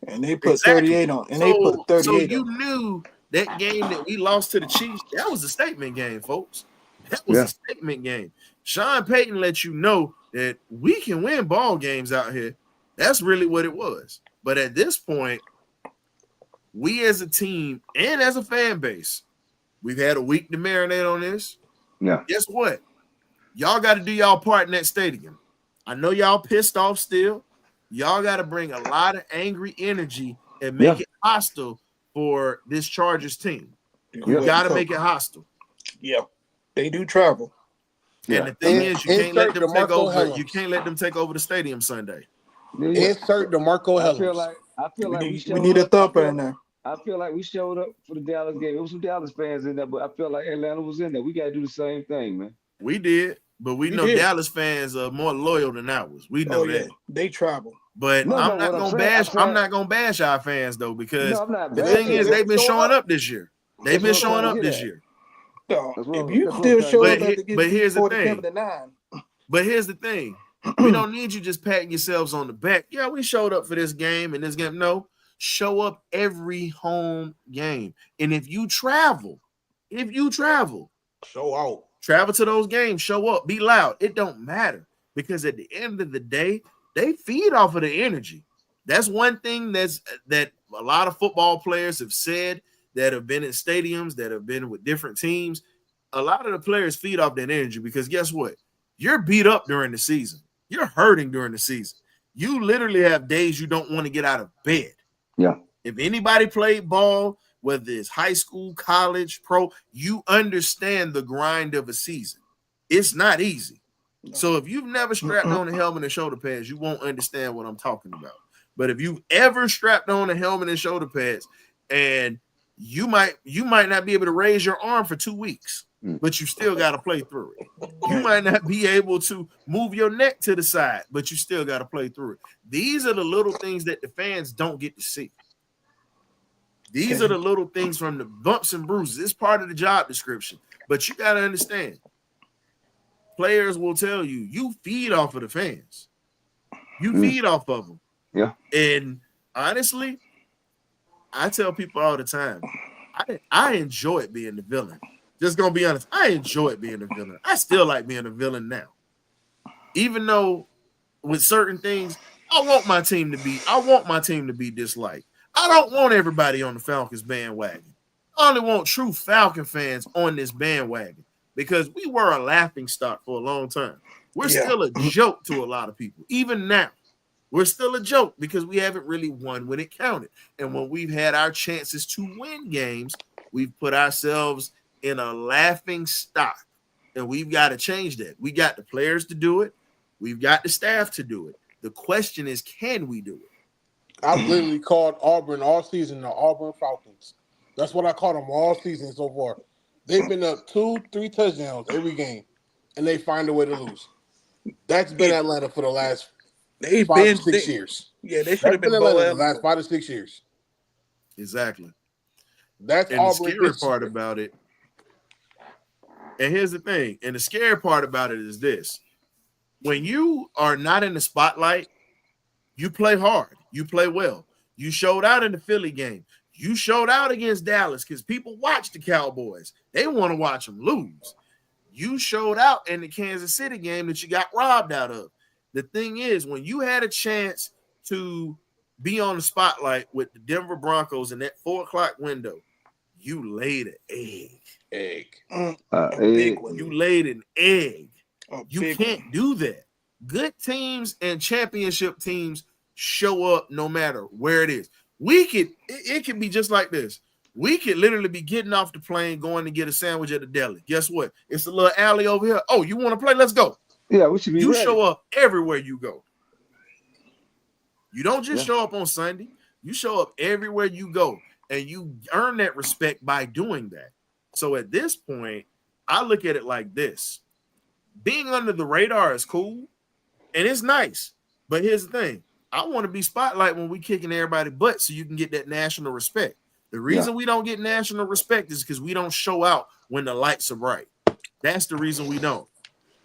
S4: And they put 38 on. And they put 38
S1: so you
S4: on.
S1: knew that game that we lost to the Chiefs, that was a statement game, folks. That was a statement game. Sean Payton let you know that we can win ball games out here. That's really what it was. But at this point, we as a team and as a fan base, we've had a week to marinate on this.
S3: Yeah.
S1: Guess what? Y'all got to do y'all part in that stadium. I know y'all pissed off still. Y'all got to bring a lot of angry energy and make it hostile for this Chargers team. You got to make it hostile.
S4: Yeah. They do travel.
S1: And the thing is, you can't let them take over. You can't let them take over the stadium Sunday.
S5: Insert DeMarco Hellams.
S3: I feel like
S4: we need a thumper in there.
S3: I feel like we showed up for the Dallas game. There was some Dallas fans in there, but I feel like Atlanta was in there. We got to do the same thing, man.
S1: We did, but we know Dallas fans are more loyal than ours. We know that.
S4: They travel.
S1: But I'm not gonna bash. I'm not gonna bash our fans though, because the thing is, they've been showing up this year. They've been showing up this year.
S4: If you still show up,
S1: but here's the thing. But here's the thing. We don't need you just patting yourselves on the back. Yeah, we showed up for this game and this game. No, show up every home game. And if you travel,
S5: show out.
S1: Travel to those games, show up, be loud. It don't matter, because at the end of the day, they feed off of the energy. That's one thing that a lot of football players have said that have been in stadiums, that have been with different teams. A lot of the players feed off that energy because guess what? You're beat up during the season. You're hurting during the season. You literally have days you don't want to get out of bed.
S3: Yeah.
S1: If anybody played ball, whether it's high school, college, pro, you understand the grind of a season. It's not easy. So if you've never strapped on a helmet and shoulder pads, you won't understand what I'm talking about. But if you've ever strapped on a helmet and shoulder pads, and you might not be able to raise your arm for 2 weeks, but you still got to play through it. You might not be able to move your neck to the side, but you still got to play through it. These are the little things that the fans don't get to see. These are the little things from the bumps and bruises. It's part of the job description. But you got to understand, players will tell you, you feed off of the fans. You feed off of them.
S3: Yeah.
S1: And honestly, I tell people all the time, I enjoy it being the villain. Just gonna be honest, I enjoy it being a villain. I still like being a villain now. Even though with certain things, I want my team to be disliked. I don't want everybody on the Falcons bandwagon. I only want true Falcon fans on this bandwagon because we were a laughing stock for a long time. We're still a joke to a lot of people. Even now, we're still a joke because we haven't really won when it counted. And when we've had our chances to win games, we've put ourselves in a laughing stock. And we've got to change that. We got the players to do it. We've got the staff to do it. The question is, can we do it?
S5: I've literally called Auburn all season the Auburn Falcons. That's what I called them all season so far. They've been up 2-3 touchdowns every game, and they find a way to lose. That's been Atlanta for the last 5 to 6 years.
S4: Yeah, they should have been
S5: Atlanta the last 5 to 6 years.
S1: Exactly.
S5: That's
S1: and
S5: Auburn.
S1: The scary part about it. And here's the thing. And the scary part about it is this. When you are not in the spotlight, you play hard. You play well. You showed out in the Philly game. You showed out against Dallas because people watch the Cowboys. They want to watch them lose. You showed out in the Kansas City game that you got robbed out of. The thing is, when you had a chance to be on the spotlight with the Denver Broncos in that 4 o'clock window, you laid an egg. You laid an egg. You can't do that. Good teams and championship teams show up no matter where it is. It could be just like this. We could literally be getting off the plane, going to get a sandwich at the deli. Guess what? It's a little alley over here. Oh, you want to play? Let's go.
S3: Yeah, we should be ready.
S1: Show up everywhere you go. You don't just show up on Sunday. You show up everywhere you go, and you earn that respect by doing that. So at this point, I look at it like this. Being under the radar is cool, and it's nice. But here's the thing. I want to be spotlight when we kicking everybody butt so you can get that national respect. The reason we don't get national respect is because we don't show out when the lights are bright. That's the reason we don't.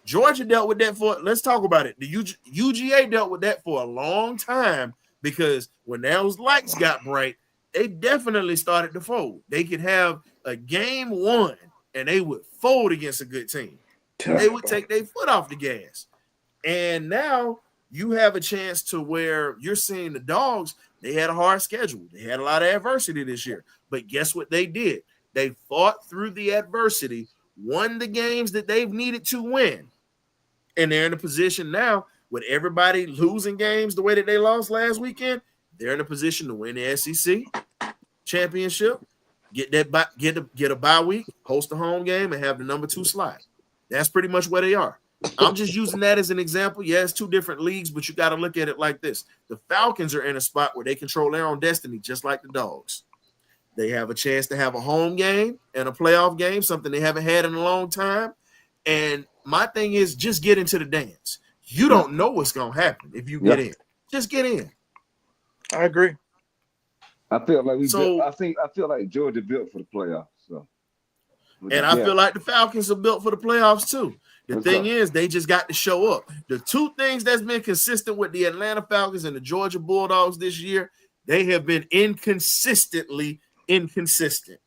S1: Georgia dealt with that let's talk about it. The UGA dealt with that for a long time because when those lights got bright, they definitely started to fold. They could have a game won and they would fold against a good team. They would take their foot off the gas. And now you have a chance to where you're seeing the Dogs, they had a hard schedule. They had a lot of adversity this year. But guess what they did? They fought through the adversity, won the games that they've needed to win. And they're in a position now with everybody losing games the way that they lost last weekend. They're in a position to win the SEC championship, get a bye week, host a home game, and have the number 2 slot. That's pretty much where they are. I'm just using that as an example. Yeah, it's 2 different leagues, but you got to look at it like this. The Falcons are in a spot where they control their own destiny, just like the Dogs. They have a chance to have a home game and a playoff game, something they haven't had in a long time. And my thing is just get into the dance. You don't know what's going to happen if you get in. Just get in.
S4: I agree.
S3: I feel like I feel like Georgia built for the playoffs. So,
S1: and I feel like the Falcons are built for the playoffs too. The thing is, they just got to show up. The 2 things that's been consistent with the Atlanta Falcons and the Georgia Bulldogs this year, they have been inconsistently inconsistent.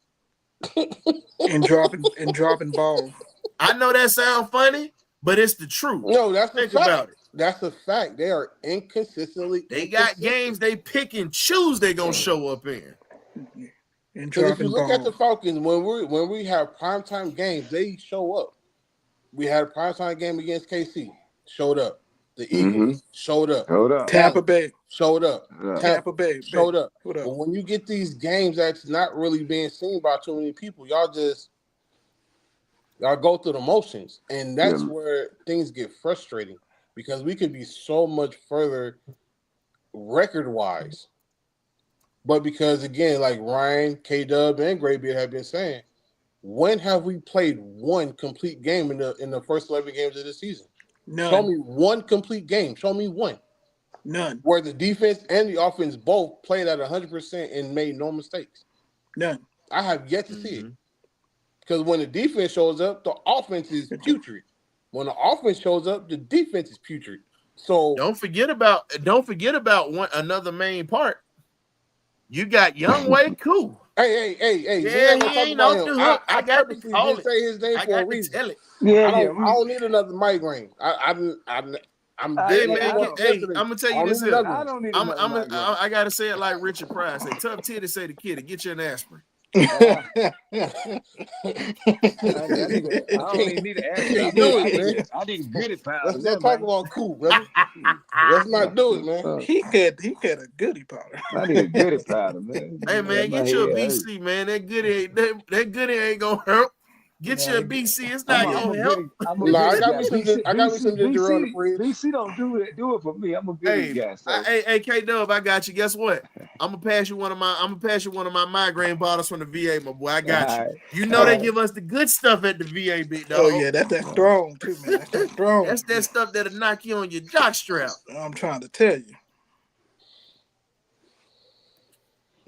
S4: and dropping balls.
S1: I know that sounds funny, but it's the truth.
S5: No, that's
S1: think about it.
S5: That's a fact. They are inconsistently.
S1: They got games they pick and choose they gonna show up in.
S4: And
S5: Because if you
S4: dropping
S5: look at the
S4: balls.
S5: Falcons, when we have primetime games, they show up. We had a primetime game against KC, showed up. The Eagles showed up.
S3: Hold up.
S4: Tampa Bay
S5: showed up.
S4: Tampa Bay
S5: showed up.
S4: What up?
S5: But when you get these games that's not really being seen by too many people, y'all go through the motions, and that's where things get frustrating because we could be so much further record-wise. But because, again, like Ryan, K-Dub, and Graybeard have been saying, when have we played one complete game in the first 11 games of the season?
S4: None.
S5: Show me one complete game. Show me one.
S4: None.
S5: Where the defense and the offense both played at 100% and made no mistakes.
S4: None.
S5: I have yet to see it. Because when the defense shows up, the offense is putrid. When the offense shows up, the defense is putrid. So
S1: don't forget about another main part. You got Young Wei Koo.
S5: Hey.
S1: Yeah, he ain't no dude.
S5: I purposely didn't say his name for a reason.
S1: Tell it.
S5: I don't need another migraine. I'm
S1: I'm gonna tell you this.
S3: I don't need
S1: I gotta say it like Richard Pryor. Say tough titty, say the kid, get you an aspirin.
S3: I don't even need to ask. I need gritty powder.
S5: Let's not talk about cool, brother. Let's not do it, man.
S4: He had a goodie powder.
S3: I need a gritty powder, man.
S1: Hey man, get you a BC, man. That goodie ain't gonna hurt. Get you a BC. It's not gonna help.
S5: I got me some ginger on the fridge.
S3: BC don't do it for me. I'm a goodie guy. So.
S1: Hey, K-Dub, I got you. Guess what? I'm gonna pass you one of my migraine bottles from the VA, my boy. I got you. You know they give us the good stuff at the VA, big dog.
S4: Oh yeah, that's that strong too, man. That's that strong.
S1: That's that stuff that'll knock you on your jock strap.
S4: I'm trying to tell you.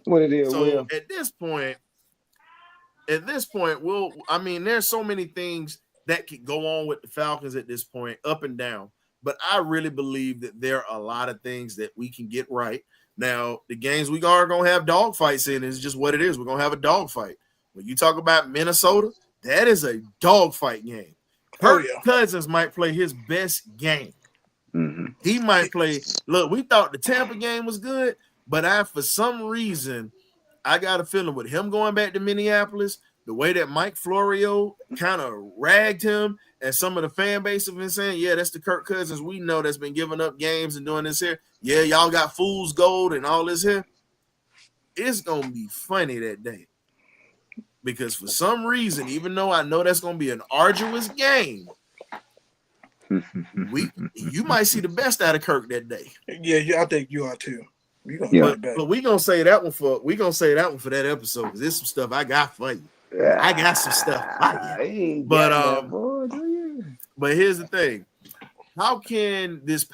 S3: What it is?
S1: So at this point, there's so many things that could go on with the Falcons at this point, up and down. But I really believe that there are a lot of things that we can get right. Now, the games we are going to have dogfights in is just what it is. We're going to have a dogfight. When you talk about Minnesota, that is a dogfight game. Kirk Cousins might play his best game.
S3: Mm-hmm.
S1: He might play. Look, we thought the Tampa game was good, but for some reason, I got a feeling with him going back to Minneapolis, the way that Mike Florio kind of ragged him, and some of the fan base have been saying, yeah, that's the Kirk Cousins we know that's been giving up games and doing this here. Yeah, y'all got fool's gold and all this here. It's going to be funny that day. Because for some reason, even though I know that's going to be an arduous game, you might see the best out of Kirk that day.
S4: Yeah, I think you are too.
S1: But we gonna say that one for that episode because there's some stuff I got for you. I got some stuff for you. But here's the thing: how can this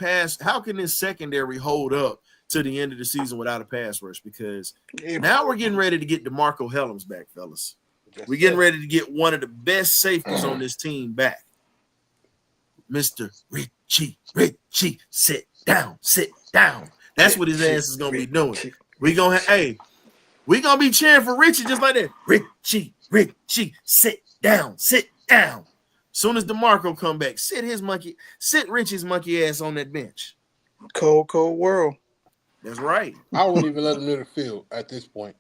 S1: secondary hold up to the end of the season without a pass rush? Because now we're getting ready to get DeMarco Hellams back, fellas. We're getting ready to get one of the best safeties on this team back, Mr. Richie. Sit down. That's what his ass is gonna be doing. We gonna be cheering for Richie just like that. Richie, sit down. Soon as DeMarco come back, sit Richie's monkey ass on that bench.
S4: Cold world.
S1: That's right.
S5: I wouldn't even let him near the field at this point.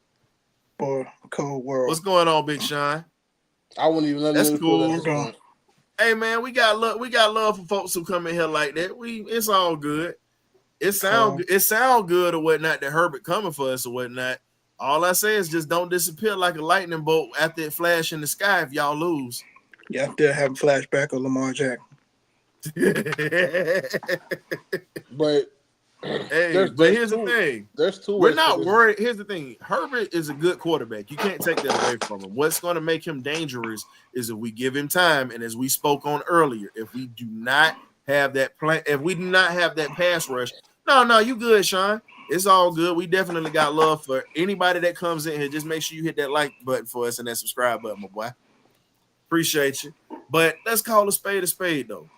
S4: Boy, cold world.
S1: What's going on, Big Sean?
S5: I wouldn't even let him near the field at this point.
S1: Hey man, we got love for folks who come in here like that. It's all good. It sound good or whatnot that Herbert coming for us or whatnot. All I say is just don't disappear like a lightning bolt after it flash in the sky if y'all lose.
S4: Yeah, I'm still having flashback of Lamar Jackson.
S5: But
S1: here's the thing.
S5: There's two.
S1: We're not worried. Here's the thing. Herbert is a good quarterback. You can't take that away from him. What's going to make him dangerous is if we give him time. And as we spoke on earlier, if we do not have that pass rush. No, you good, Sean. It's all good. We definitely got love for anybody that comes in here. Just make sure you hit that like button for us and that subscribe button, my boy. Appreciate you. But let's call a spade, though.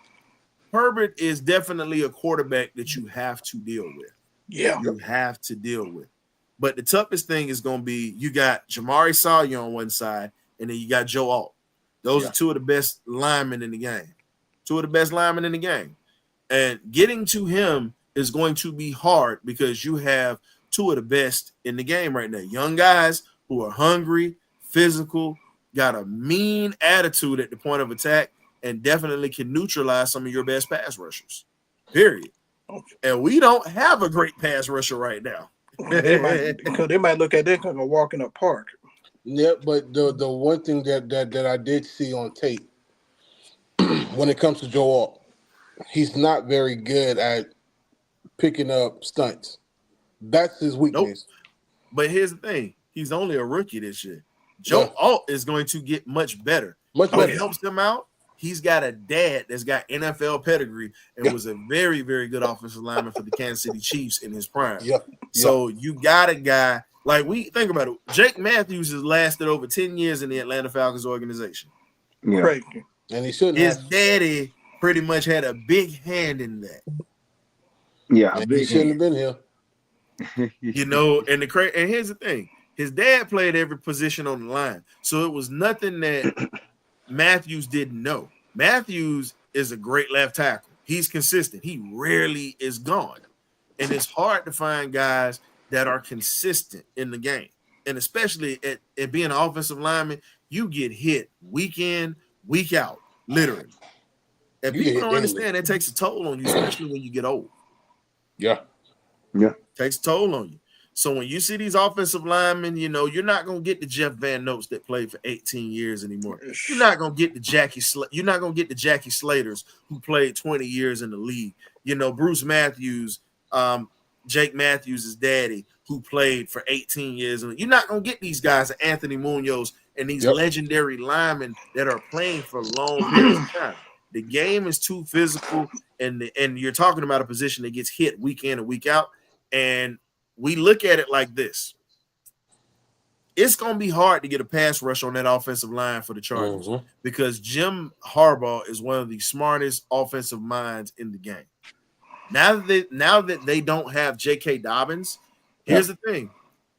S1: Herbert is definitely a quarterback that you have to deal with.
S4: Yeah.
S1: You have to deal with. But the toughest thing is going to be you got Jamari Sawyer on one side, and then you got Joe Alt. Those are two of the best linemen in the game. And getting to him is going to be hard because you have two of the best in the game right now. Young guys who are hungry, physical, got a mean attitude at the point of attack, and definitely can neutralize some of your best pass rushers. Period. And we don't have a great pass rusher right now.
S4: They might look at that kind of walk in a park.
S5: Yeah, but the one thing that I did see on tape when it comes to Joe Alt, he's not very good at picking up stunts. That's his weakness.
S1: Nope. But here's the thing. He's only a rookie this year. Joe Alt is going to get much better. What helps him out, he's got a dad that's got NFL pedigree and was a very, very good offensive lineman for the Kansas City Chiefs in his prime. So you got a guy, like we think about it. Jake Matthews has lasted over 10 years in the Atlanta Falcons organization.
S4: Crazy.
S5: And he shouldn't
S1: His
S5: have.
S1: daddy pretty much had a big hand in that.
S3: Yeah,
S5: He shouldn't have been here.
S1: You know, and here's the thing. His dad played every position on the line. So it was nothing that Matthews didn't know. Matthews is a great left tackle. He's consistent. He rarely is gone. And it's hard to find guys that are consistent in the game. And especially at being an offensive lineman, you get hit week in, week out, literally. And people don't understand that takes a toll on you, especially when you get old.
S5: Yeah.
S1: Takes a toll on you. So when you see these offensive linemen, you know, you're not gonna get the Jeff Van Notes that played for 18 years anymore. You're not gonna get the Jackie Slaters who played 20 years in the league. You know, Bruce Matthews, Jake Matthews' daddy, who played for 18 years. You're not gonna get these guys, Anthony Munoz, and these legendary linemen that are playing for long periods of time. The game is too physical, and you're talking about a position that gets hit week in and week out. And we look at it like this. It's going to be hard to get a pass rush on that offensive line for the Chargers because Jim Harbaugh is one of the smartest offensive minds in the game. Now that they don't have J.K. Dobbins, here's the thing.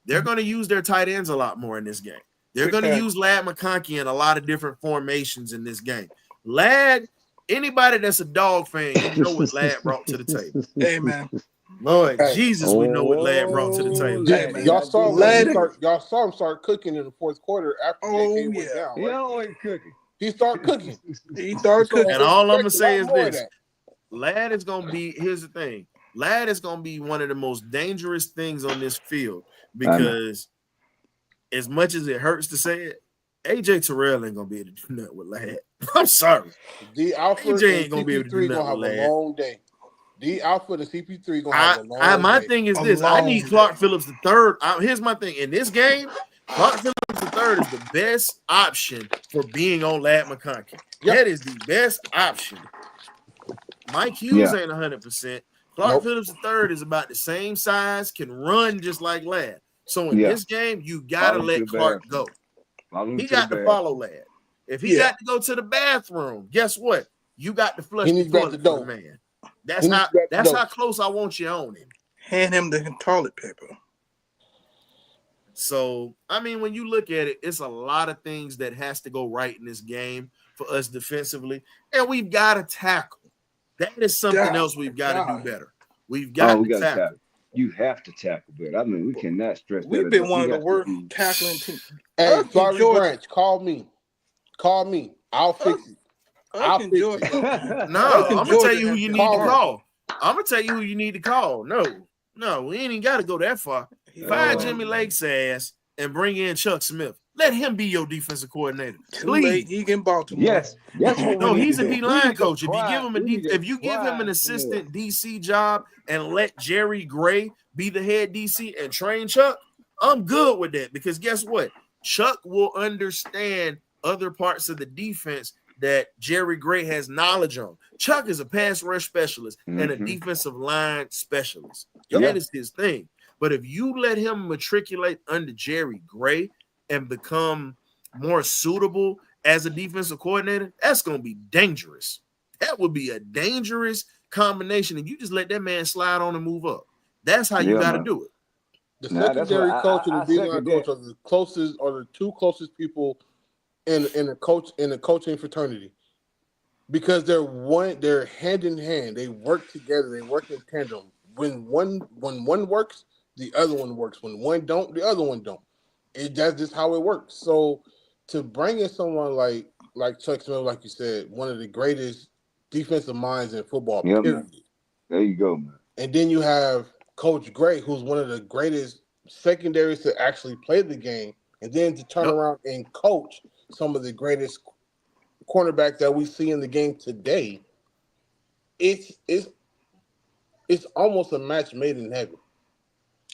S1: They're going to use their tight ends a lot more in this game. They're going to use Ladd McConkey in a lot of different formations in this game. Ladd, anybody that's a dog fan, you know what Ladd brought to the table.
S4: Hey, man.
S1: Lord Jesus, we know what Ladd brought to the table.
S5: Y'all saw him start cooking in the fourth quarter after JK went down.
S3: He always cooking.
S5: He started cooking.
S1: And all I'm gonna say is this: Ladd is gonna be. Here's the thing: Ladd is gonna be one of the most dangerous things on this field because, as much as it hurts to say it, AJ Terrell ain't gonna be able to do nothing with Ladd. I'm sorry,
S5: AJ
S1: ain't gonna be able to do nothing with Ladd.
S5: A long day. D Alfred and CP3 gonna have a long day.
S1: My thing is this: I need Clark Phillips III. Here's my thing: in this game, Clark Phillips III is the best option for being on Ladd McConkey. That is the best option. Mike Hughes ain't 100%. Clark Phillips III is about the same size, can run just like Ladd. So in this game, you gotta let Clark go. He got to follow Ladd. If he got to go to the bathroom, guess what? You got to flush the toilet for the man. That's how close I want you on him.
S4: Hand him the toilet paper.
S1: So, I mean, when you look at it, it's a lot of things that has to go right in this game for us defensively. And we've got to tackle. That is something else we've got to do better. We've got to tackle.
S3: You have to tackle better. I mean, we cannot stress that.
S4: We've been one of the worst tackling teams.
S5: Hey, Florida Branch, call me. I'll fix it.
S4: I'm gonna
S1: tell you who you need to call. I'm gonna tell you who you need to call. No, we ain't even got to go that far. Fire Jimmy Lake's ass and bring in Chuck Smith. Let him be your defensive coordinator. Please.
S4: He in Baltimore.
S3: Yes.
S1: No, he's a D-line coach. If you give him an assistant DC job and let Jerry Gray be the head DC and train Chuck, I'm good with that because guess what? Chuck will understand other parts of the defense that Jerry Gray has knowledge on. Chuck is a pass rush specialist and a defensive line specialist. That is his thing. But if you let him matriculate under Jerry Gray and become more suitable as a defensive coordinator, that's going to be dangerous. That would be a dangerous combination. And you just let that man slide on and move up. That's how you got to do it.
S5: The secondary coach and the D-line coach are the two closest people in the coaching fraternity. because they're hand in hand. They work together. They work in tandem. When one works, the other one works. When one don't, the other one don't. That's just how it works. So to bring in someone like Chuck Smith, like you said, one of the greatest defensive minds in football,
S3: Yep,
S5: period.
S3: man. There you go, man.
S5: And then you have Coach Gray, who's one of the greatest secondaries to actually play the game, and then to turn around and coach some of the greatest cornerbacks that we see in the game today. It's almost a match made in heaven.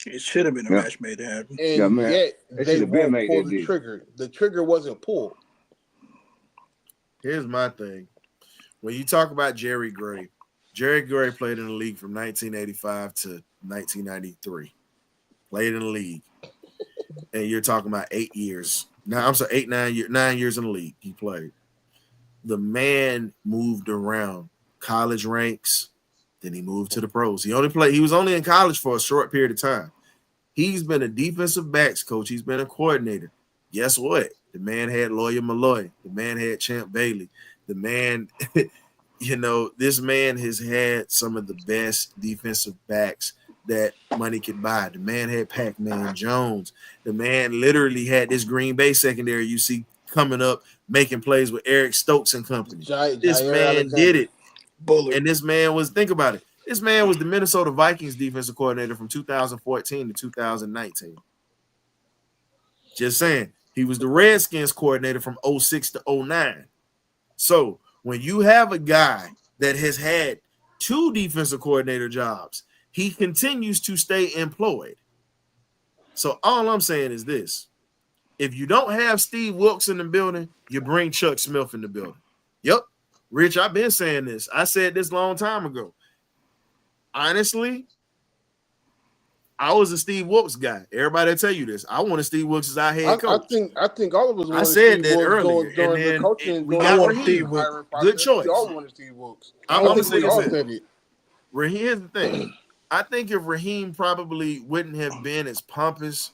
S4: It should have been a match made to happen.
S5: And
S3: man.
S5: yet they won't
S3: made
S5: pull
S3: that
S5: the
S3: deal.
S5: trigger. The trigger wasn't pulled.
S1: Here's my thing. When you talk about Jerry Gray played in the league from 1985 to 1993. Played in the league. And you're talking about 8 years. Now, I'm sorry, 9 years in the league he played. The man moved around college ranks, then he moved to the pros. He was only in college for a short period of time. He's been a defensive backs coach. He's been a coordinator. Guess what? The man had Lawyer Malloy. The man had Champ Bailey. The man, this man has had some of the best defensive backs that money could buy. The man had Pac-Man Jones. The man literally had this Green Bay secondary you see coming up, making plays with Eric Stokes and company. This man did it.
S4: Bullard.
S1: And this man was, think about it, this man was the Minnesota Vikings defensive coordinator from 2014 to 2019. Just saying. He was the Redskins coordinator from 06 to 09. So when you have a guy that has had 2 defensive coordinator jobs, he continues to stay employed. So all I'm saying is this. If you don't have Steve Wilkes in the building, you bring Chuck Smith in the building. Yep. Rich, I've been saying this. I said this a long time ago. Honestly, I was a Steve Wilkes guy. Everybody will tell you this. I wanted Steve Wilkes as our head coach.
S5: I think all of us.
S1: I said that earlier.
S5: During the coaching,
S1: we got Raheem. Good choice.
S5: We all wanted Steve Wilkes.
S1: I'm gonna say
S5: this.
S1: Raheem, here's the thing. I think if Raheem probably wouldn't have been as pompous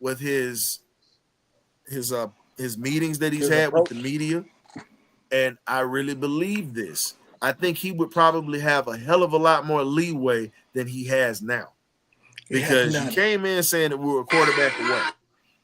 S1: with his meetings that he's had with the media, and I really believe this, I think he would probably have a hell of a lot more leeway than he has now. Because you came in saying that we were a quarterback away.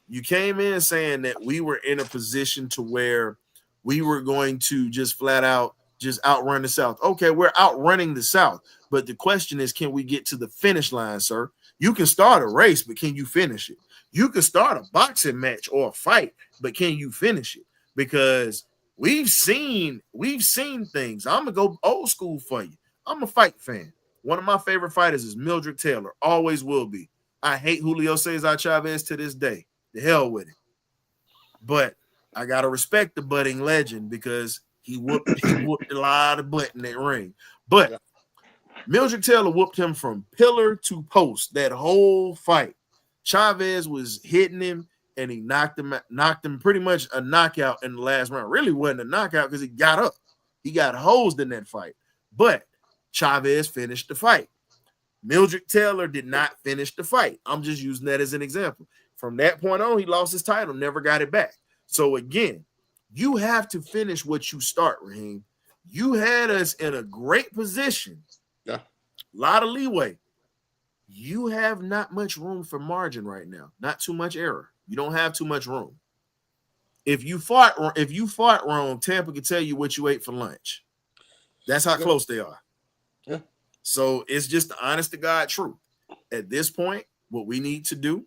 S1: You came in saying that we were in a position to where we were going to just flat out just outrun the South. Okay, we're outrunning the South. But the question is, can we get to the finish line, sir? You can start a race, but can you finish it? You can start a boxing match or a fight, but can you finish it? Because we've seen things. I'm going to go old school for you. I'm a fight fan. One of my favorite fighters is Mildred Taylor. Always will be. I hate Julio Cesar Chavez to this day. The hell with it. But I got to respect the budding legend because he whooped a lot of butt in that ring. But Mildred Taylor whooped him from pillar to post that whole fight. Chavez was hitting him, and he knocked him pretty much a knockout in the last round. Really wasn't a knockout because he got up. He got hosed in that fight. But Chavez finished the fight. Mildred Taylor did not finish the fight. I'm just using that as an example. From that point on, he lost his title, never got it back. So again, you have to finish what you start, Raheem. You had us in a great position. Yeah. A lot of leeway. You have not much room for margin right now. Not too much error. You don't have too much room. If you fart wrong, Tampa can tell you what you ate for lunch. That's how close they are. Yeah. So it's just the honest to God truth. At this point, what we need to do,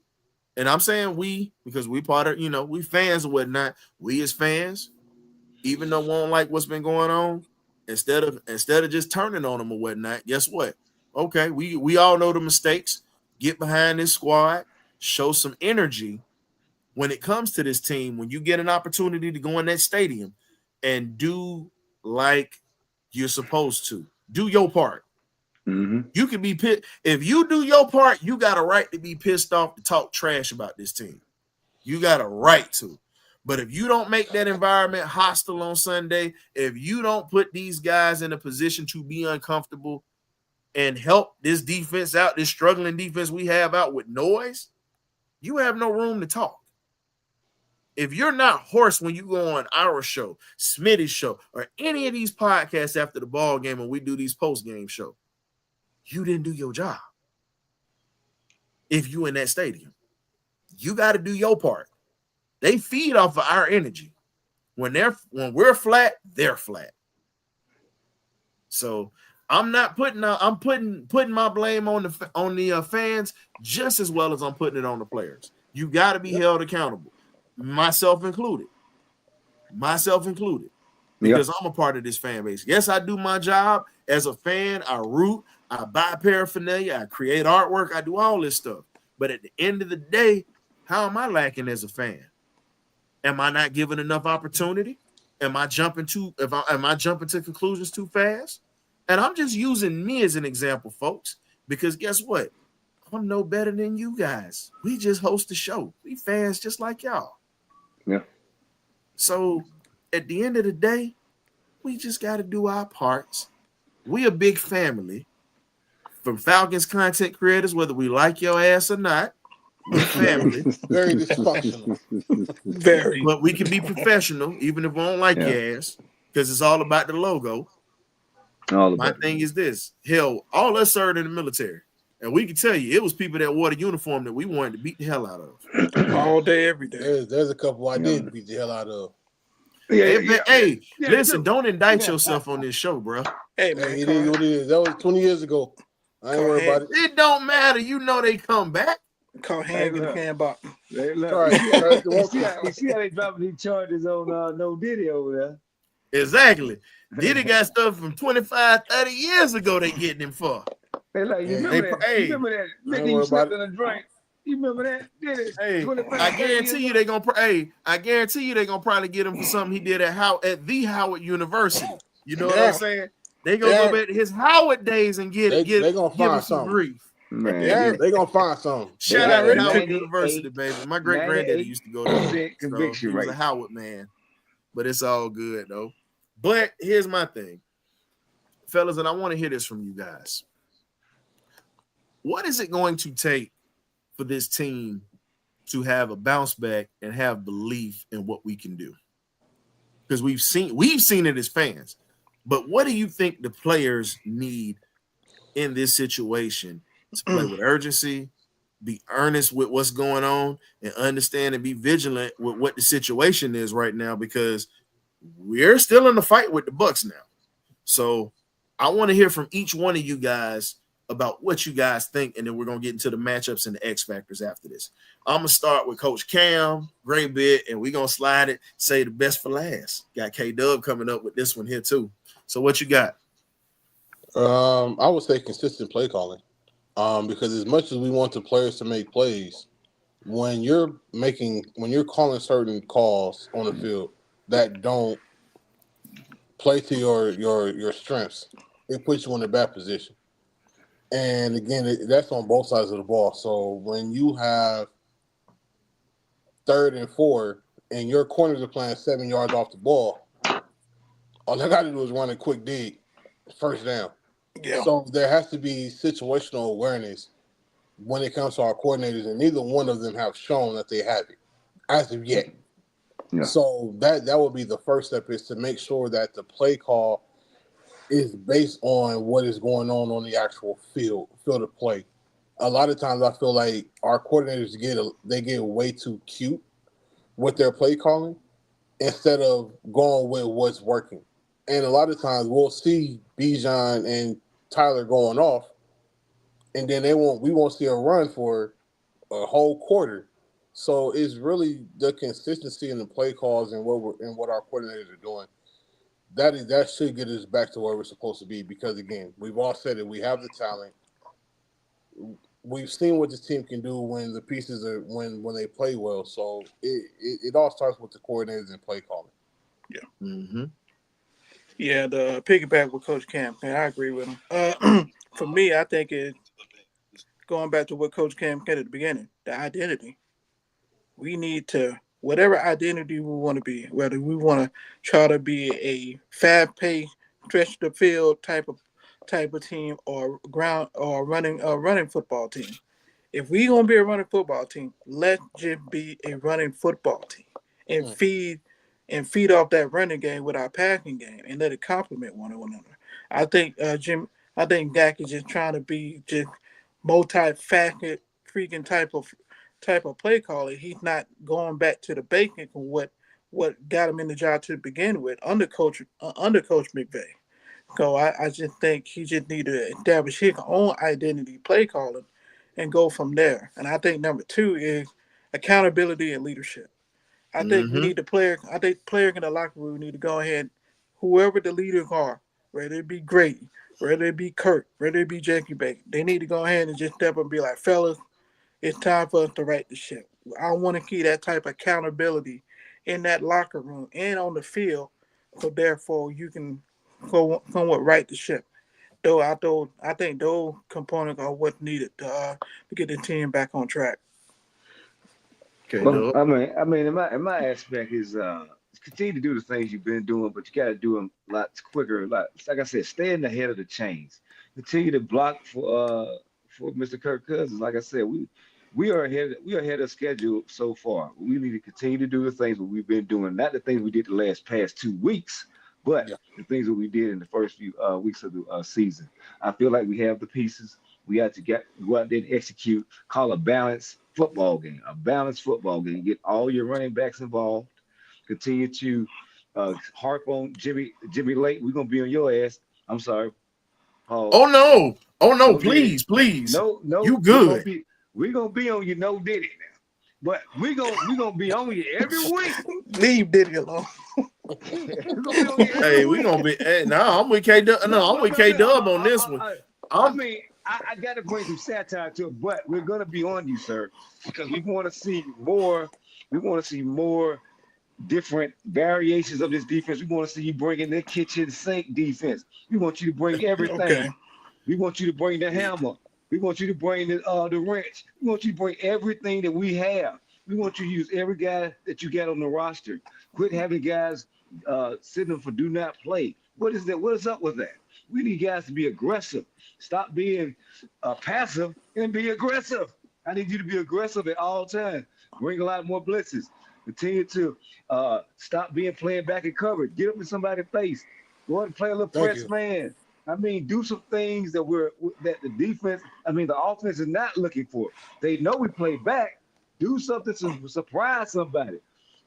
S1: and I'm saying we, because we part of, we fans and whatnot. We as fans, even though we don't like what's been going on, instead of just turning on them or whatnot, guess what? Okay, we all know the mistakes. Get behind this squad, show some energy when it comes to this team. When you get an opportunity to go in that stadium and do like you're supposed to, do your part. Mm-hmm. You can be pissed. If you do your part, you got a right to be pissed off to talk trash about this team. You got a right to. But if you don't make that environment hostile on Sunday, if you don't put these guys in a position to be uncomfortable and help this defense out, this struggling defense we have out with noise, you have no room to talk. If you're not hoarse when you go on our show, Smitty's show, or any of these podcasts after the ball game when we do these post-game show, you didn't do your job. If you in that stadium, you got to do your part. They feed off of our energy. When we're flat, they're flat. So I'm putting my blame on the fans just as well as I'm putting it on the players. You got to be held accountable, myself included. Because I'm a part of this fan base. Yes, I do my job as a fan. I root, I buy paraphernalia, I create artwork, I do all this stuff. But at the end of the day, how am I lacking as a fan? Am I not given enough opportunity? Am I jumping to conclusions too fast? And I'm just using me as an example, folks, because guess what? I'm no better than you guys. We just host the show. We fans just like y'all.
S3: Yeah.
S1: So at the end of the day, we just got to do our parts. We a big family from Falcons content creators, whether we like your ass or not. We're family.
S5: Very dysfunctional.
S4: Very.
S1: But we can be professional, even if we don't like your ass, because it's all about the logo. My thing is this. Hell, all us served in the military. And we can tell you, it was people that wore the uniform that we wanted to beat the hell out of.
S4: All day, every day.
S5: There's a couple I did beat the hell out of.
S1: Listen, don't indict yourself on this show, bro.
S4: Hey, man.
S5: It is what it is. That was 20 years ago. I ain't worried about it.
S1: It don't matter. You know they come back.
S4: Call hand in the handbox.
S3: You see how they dropping these charges on No Diddy over there?
S1: Exactly. Diddy got stuff from 25, 30 years ago they getting him for.
S3: Hey, like, you remember that? Nigga, you slept in a drink. You remember that? Diddy?
S1: Hey, I guarantee you they gonna probably get him for something he did at the Howard University. You know what I'm saying? They gonna go back to his Howard days and give him some grief.
S5: Man, they gonna find something.
S1: Shout out to Howard University, baby. My great granddaddy used to go there.
S3: Conviction,
S1: he was a Howard man, but it's all good though. But here's my thing, fellas, and I want to hear this from you guys. What is it going to take for this team to have a bounce back and have belief in what we can do? Because we've seen it as fans, but what do you think the players need in this situation to play with urgency, be earnest with what's going on, and understand and be vigilant with what the situation is right now? Because we're still in the fight with the Bucs now. So I want to hear from each one of you guys about what you guys think, and then we're going to get into the matchups and the X factors after this. I'm going to start with Coach Cam, great bit, and we're going to slide it, say the best for last. Got K-Dub coming up with this one here too. So what you got?
S5: I would say consistent play calling, because as much as we want the players to make plays, when you're calling certain calls on the field that don't play to your strengths, it puts you in a bad position. And again, that's on both sides of the ball. So when you have 3rd and 4 and your corners are playing 7 yards off the ball, all they got to do is run a quick dig, first down.
S4: Yeah.
S5: So there has to be situational awareness when it comes to our coordinators, and neither one of them have shown that they have it as of yet. Yeah. So that would be the first step, is to make sure that the play call is based on what is going on the actual field of play. A lot of times I feel like our coordinators get way too cute with their play calling instead of going with what's working. And a lot of times we'll see Bijan and Tyler going off, and then we won't see a run for a whole quarter. So it's really the consistency in the play calls and what our coordinators are doing. That should get us back to where we're supposed to be, because again, we've all said it. We have the talent. We've seen what this team can do when the pieces are when they play well. So it all starts with the coordinators and play calling.
S4: Yeah.
S1: Mm-hmm.
S4: Yeah, the piggyback with Coach Cam, and I agree with him. For me, I think it's going back to what Coach Cam said at the beginning, the identity. We need to, whatever identity we want to be, whether we want to try to be a fast-paced, stretch the field type of team, or running football team. If we're gonna be a running football team, let's just be a running football team and
S5: Mm.
S4: feed off that running game with our passing game and let it complement one another. I think I think Dak is just trying to be just multi-faceted freaking type of play caller. He's not going back to the basics of what got him in the job to begin with under Coach McVay. So I just think he just need to establish his own identity, play calling, and go from there. And I think number two is accountability and leadership. I think we
S1: Mm-hmm.
S4: need the player. I think players in the locker room need to go ahead, whoever the leaders are, whether it be Grady, whether it be Kurt, whether it be Jackie Baker, they need to go ahead and just step up and be like, fellas, it's time for us to right the ship. I want to keep that type of accountability in that locker room and on the field, so therefore you can somewhat right the ship. I think those components are what's needed to get the team back on track.
S1: Okay,
S3: Well,
S1: Doug.
S3: I mean, in my aspect is continue to do the things you've been doing, but you got to do them a lot quicker. Like I said, stay in the head of the chains. Continue to block for Mr. Kirk Cousins. Like I said, we are ahead of schedule so far. We need to continue to do the things that we've been doing, not the things we did the past 2 weeks, but
S5: Yeah.
S3: the things that we did in the first few weeks of the season. I feel like we have the pieces. We have to go out there and execute, call a balanced football game, Get all your running backs involved. Continue to harp on Jimmy Lake. We're gonna be on your ass. I'm sorry, Paul.
S1: Oh no,
S3: No did it.
S1: please.
S3: No,
S1: You
S3: we're gonna
S1: good.
S3: be on you. No did it now. But we gonna be on you every week.
S4: Leave Diddy alone.
S3: We're gonna be on you every
S1: Hey, we
S3: week.
S1: gonna be I'm with K Dub. No, I'm with K Dub on this one.
S3: I
S1: I'm
S3: mean, I got to bring some satire to it, but we're gonna be on you, sir, because we want to see more. We want to see more different variations of this defense. We want to see you bring in the kitchen sink defense. We want you to bring
S4: Okay.
S3: everything. We want you to bring the hammer. We want you to bring the wrench. We want you to bring everything that we have. We want you to use every guy that you got on the roster. Quit having guys sitting for do not play. What is that? What is up with that? We need guys to be aggressive. Stop being passive and be aggressive. I need you to be aggressive at all times. Bring a lot more blitzes. Continue to stop playing back and cover. Get up in somebody's face. Go ahead and play a little
S5: Thank
S3: press
S5: you.
S3: man. I mean, do some things that the offense is not looking for. They know we play back. Do something to surprise somebody.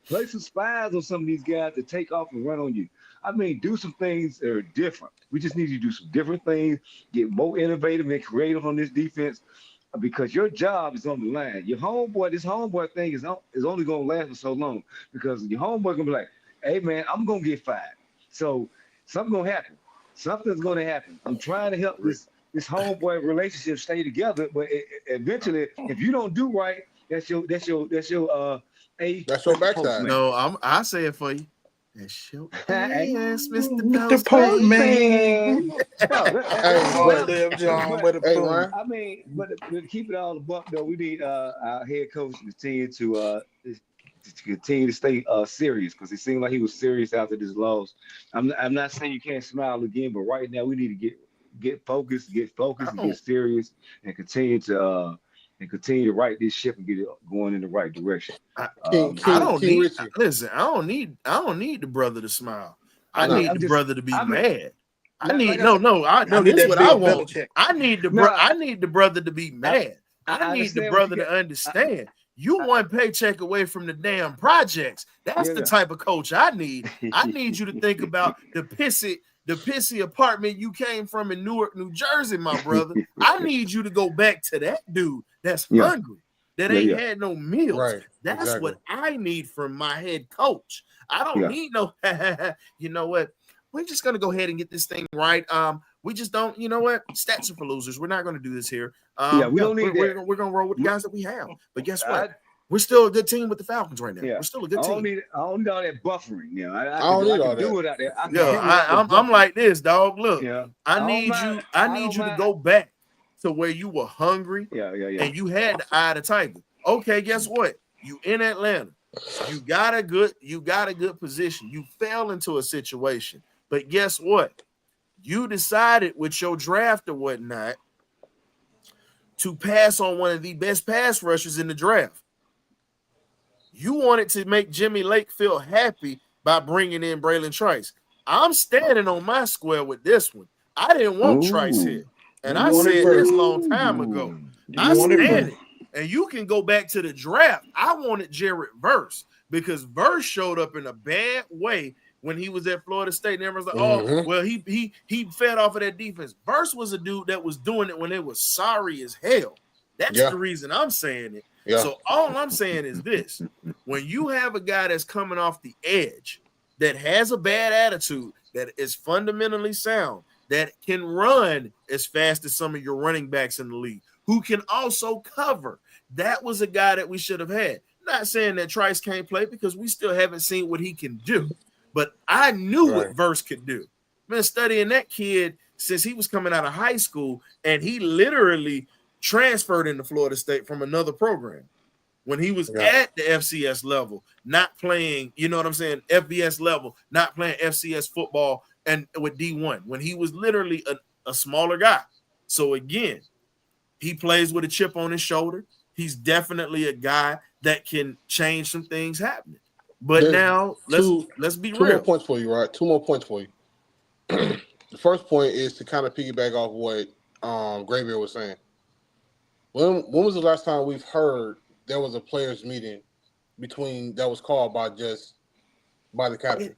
S3: Play some spies on some of these guys to take off and run on you. I mean, do some things that are different. We just need you to do some different things, get more innovative and creative on this defense because your job is on the line. This homeboy thing is only going to last for so long because your homeboy going to be like, hey, man, I'm going to get fired. So something's going to happen. Something's going to happen. I'm trying to help this homeboy relationship stay together, but eventually, if you don't do right, that's your
S5: That's your
S3: Mr.
S5: backside.
S3: Postman.
S1: no, I say it for you. That's your ass, Mr.
S4: Mr.
S1: Postman.
S4: Postman.
S5: Hey,
S4: Long
S5: but
S4: live John with a
S5: hey,
S4: boom.
S5: Ryan.
S3: I mean, but to keep it all the buck though, we need our head coach to continue to stay serious because it seemed like he was serious after this loss. I'm not saying you can't smile again, but right now we need to get focused, and get serious, and continue to right this ship and get it going in the right direction.
S1: I
S5: King
S1: don't
S5: King
S1: need.
S5: Richie.
S1: Listen, I don't need the brother to smile. I
S3: I mean,
S1: need the brother to be
S3: I mean,
S1: mad. I
S3: like
S1: need
S3: I said,
S4: I need
S1: this is
S4: that
S1: what I
S4: Bill
S1: want.
S4: Belichick.
S1: I need
S3: no,
S1: I need the brother to be mad. I
S3: I
S1: need the
S3: understand what
S1: brother
S3: you
S1: to
S3: get.
S1: understand. You one paycheck away from the damn projects. That's the
S3: Yeah.
S1: type of coach I need. I need you to think about the pissy apartment you came from in Newark, New Jersey, my brother. I need you to go back to that dude that's
S3: Yeah.
S1: hungry, that
S3: Yeah,
S1: ain't
S3: yeah.
S1: had no meals.
S5: Right.
S1: That's
S5: Exactly.
S1: what I need from my head coach. I don't
S3: Yeah.
S1: need no, you know what? We're just gonna go ahead and get this thing right. We just don't, you know what? Stats are for losers. We're not gonna do this here.
S3: Yeah, we don't need
S1: we're,
S3: that.
S1: we're gonna roll with the guys that we have. But guess what?
S3: I,
S1: We're still a good team with the Falcons right now.
S3: yeah.
S1: We're still a
S3: I
S1: good
S3: don't
S1: team.
S3: need all that buffering. You know, I
S5: don't need
S3: can
S5: all
S3: do
S5: that.
S3: without that. I can
S1: Yeah,
S3: do without the
S1: I'm
S3: buffering.
S1: like this, dog. Look,
S3: Yeah.
S1: I
S3: don't
S1: need
S3: mind-
S1: you. I
S3: don't
S1: need you to
S3: mind-
S1: go back to where you were hungry
S3: Yeah.
S1: and you had the eye of the tiger. Okay, guess what? You in Atlanta. You got a good position. You fell into a situation, but guess what? You decided with your draft or whatnot to pass on one of the best pass rushers in the draft. You wanted to make Jimmy Lake feel happy by bringing in Braylon Trice. I'm standing on my square with this one. I didn't want Trice here. And
S4: You
S1: I
S4: wanted
S1: said this
S4: Verse.
S1: long time ago.
S4: You
S1: I
S4: wanted
S1: stand
S4: Verse.
S1: it. And you can go back to the draft. I wanted Jared Verse because Verse showed up in a bad way when he was at Florida State. And everyone's like, oh, well, he fed off of that defense. Verse was a dude that was doing it when it was sorry as hell. That's the reason I'm saying it. Yeah. So all I'm saying is this. When you have a guy that's coming off the edge, that has a bad attitude, that is fundamentally sound, that can run as fast as some of your running backs in the league, who can also cover, that was a guy that we should have had. Not saying that Trice can't play because we still haven't seen what he can do. But I knew what Verse could do. Been studying that kid since he was coming out of high school, and he literally transferred into Florida State from another program when he was at the FCS level, not playing, you know what I'm saying, FBS level, not playing FCS football and with D1, when he was literally a smaller guy. So again, he plays with a chip on his shoulder. He's definitely a guy that can change some things happening. But now let's be real.
S5: 2 more points for you, right? 2 more points for you. The first point is to kind of piggyback off what Graybeard was saying. When was the last time we've heard there was a players' meeting that was called by the captain?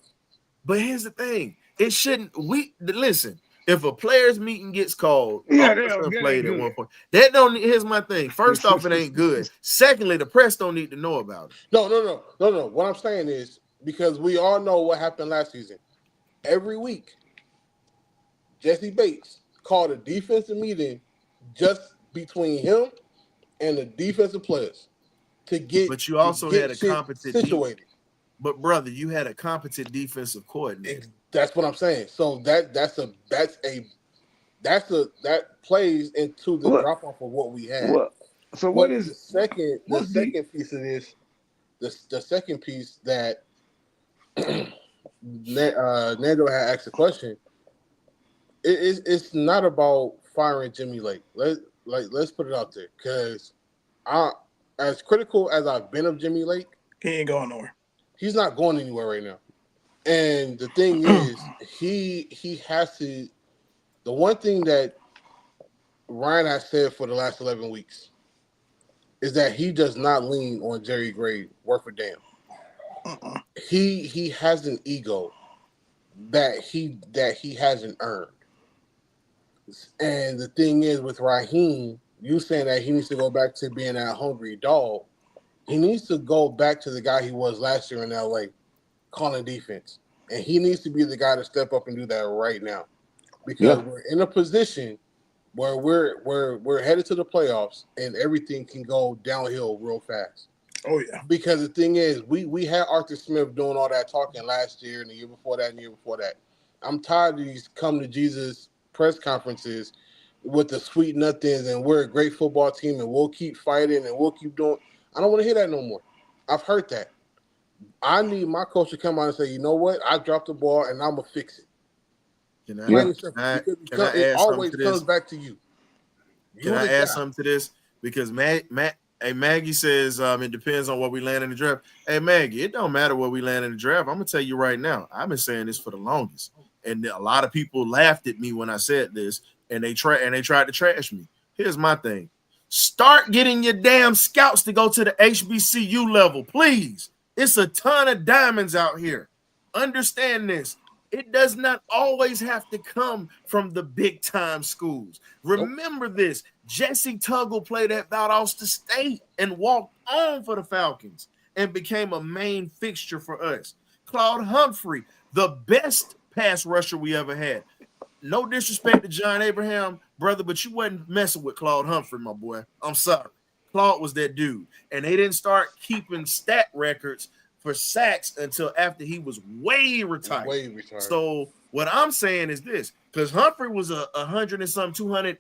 S1: But here's the thing: it shouldn't. Listen. If a players' meeting gets called, played at one point. That don't. Here's my thing. First off, it ain't good. Secondly, the press don't need to know about it.
S5: No. What I'm saying is because we all know what happened last season. Every week, Jesse Bates called a defensive meeting just between him and the defensive players to get.
S1: But you also had a competent
S5: situated.
S1: But brother, you had a competent defensive coordinator.
S5: That's what I'm saying. So that plays into the drop off of what we had.
S3: So what is
S5: the second piece of this? The second piece that Nando had asked a question. It's not about firing Jimmy Lake. Let's put it out there, because as critical as I've been of Jimmy Lake,
S4: he ain't going nowhere.
S5: He's not going anywhere right now. And the thing is, he has to. The one thing that Ryan has said for the last 11 weeks is that he does not lean on Jerry Gray worth a damn. He has an ego that he hasn't earned. And the thing is, with Raheem, you saying that he needs to go back to being that hungry dog. He needs to go back to the guy he was last year in LA, calling defense. And he needs to be the guy to step up and do that right now. Because we're in a position where we're headed to the playoffs and everything can go downhill real fast.
S4: Oh yeah.
S5: Because the thing is, we had Arthur Smith doing all that talking last year and the year before that and the year before that. I'm tired of these come to Jesus press conferences with the sweet nothings and we're a great football team and we'll keep fighting and we'll keep doing. I don't want to hear that no more. I've heard that. I need my coach to come out and say, you know what? I dropped the ball and I'm going to fix it. It always comes back to you.
S1: Can I add something to this? Because Maggie says it depends on what we land in the draft. Hey, Maggie, it don't matter what we land in the draft. I'm going to tell you right now. I've been saying this for the longest. And a lot of people laughed at me when I said this, and they tried to trash me. Here's my thing. Start getting your damn scouts to go to the HBCU level, please. It's a ton of diamonds out here. Understand this. It does not always have to come from the big-time schools. Remember this. Jesse Tuggle played at Valdosta State and walked on for the Falcons and became a main fixture for us. Claude Humphrey, the best pass rusher we ever had. No disrespect to John Abraham, brother, but you wasn't messing with Claude Humphrey, my boy. I'm sorry. Claude was that dude. And they didn't start keeping stat records for sacks until after he was way retired. So what I'm saying is this, because Humphrey was a 100 and some 200